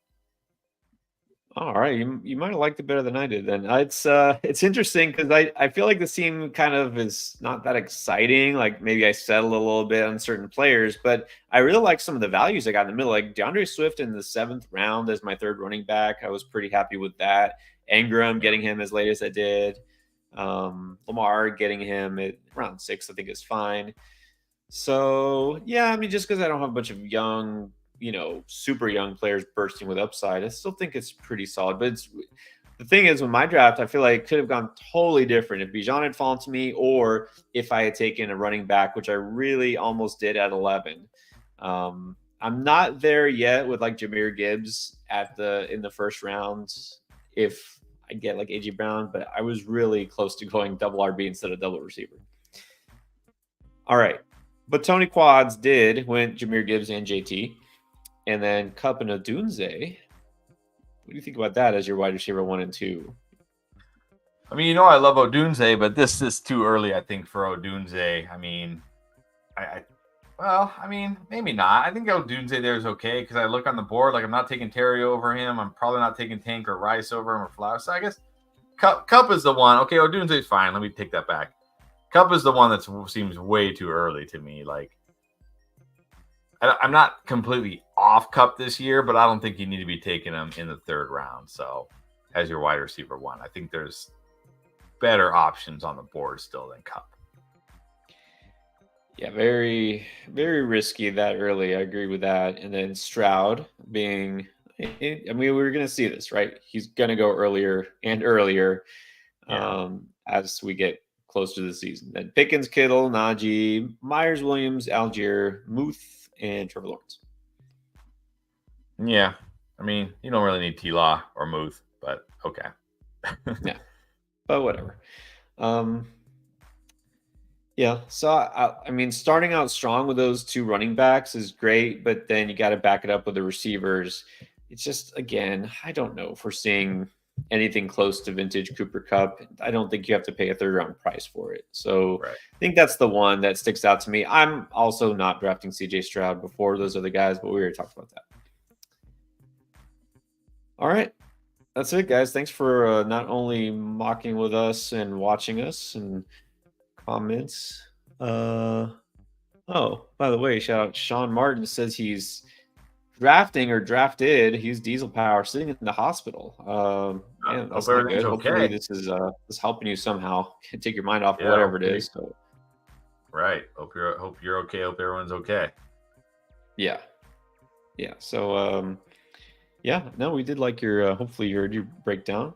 All right, you might have liked it better than I did. Then it's interesting because I feel like the team kind of is not that exciting. Like maybe I settled a little bit on certain players, but I really like some of the values I got in the middle. Like DeAndre Swift in the 7th round as my 3rd running back, I was pretty happy with that. Ingram getting him as late as I did. Lamar getting him at round 6, I think is fine. So yeah, I mean, just because I don't have a bunch of young, super young players bursting with upside, I still think it's pretty solid. But the thing is, with my draft, I feel like it could have gone totally different if Bijan had fallen to me, or if I had taken a running back, which I really almost did at 11. I'm not there yet with like Jahmyr Gibbs in the 1st round. If I get like AJ Brown, but I was really close to going double RB instead of double receiver. All right. But Tony Quads went Jahmyr Gibbs and JT. And then Kupp and Odunze. What do you think about that as your wide receiver 1 and 2? I mean, I love Odunze, but this is too early, I think, for Odunze. I mean, maybe not. I think Odunze there is okay because I look on the board, like I'm not taking Terry over him. I'm probably not taking Tank or Rice over him or Flowers. So I guess Kupp is the one. Okay, Odunze is fine. Let me take that back. Kupp is the one that seems way too early to me. Like, I'm not completely off Kupp this year, but I don't think you need to be taking him in the 3rd round. So, as your wide receiver 1, I think there's better options on the board still than Kupp. Yeah, very, very risky that early. I agree with that. And then Stroud being, we were going to see this, right? He's going to go earlier and earlier as we get close to the season. Then Pickens, Kittle, Najee, Myers, Williams, Algier, Muth, and Trevor Lawrence. Yeah. I mean, you don't really need T-Law or Muth, but okay. Yeah. But whatever. Yeah. So, I mean, starting out strong with those 2 running backs is great, but then you got to back it up with the receivers. It's just, again, I don't know if we're seeing anything close to vintage Cooper Kupp. I don't think you have to pay a 3rd round price for it. So I think that's the one that sticks out to me. I'm also not drafting CJ Stroud before those other guys, but we already talked about that. All right. That's it, guys. Thanks for not only mocking with us and watching us and comments. By the way, shout out Sean Martin says he's drafting or drafted. He's Diesel Power sitting in the hospital. Man, that's not good. Hopefully this is helping you somehow. Take your mind off whatever it is. So. Right. Hope you're okay. Hope everyone's okay. Yeah. So we did like your hopefully you heard your breakdown.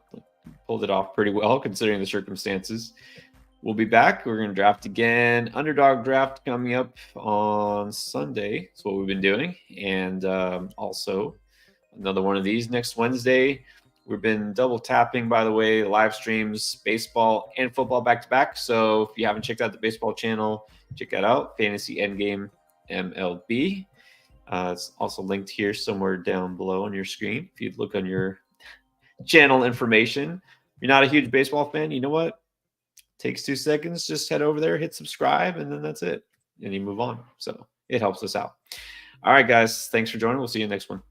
Pulled it off pretty well considering the circumstances. We'll be back. We're going to draft again. Underdog draft coming up on Sunday. That's what we've been doing. And also another one of these next Wednesday. We've been double tapping, by the way, live streams, baseball and football back-to-back. So if you haven't checked out the baseball channel, check that out. Fantasy Endgame MLB. It's also linked here somewhere down below on your screen. If you look on your channel information, if you're not a huge baseball fan, you know what? Takes 2 seconds. Just head over there, hit subscribe, and then that's it. And you move on. So it helps us out. All right, guys. Thanks for joining. We'll see you next one.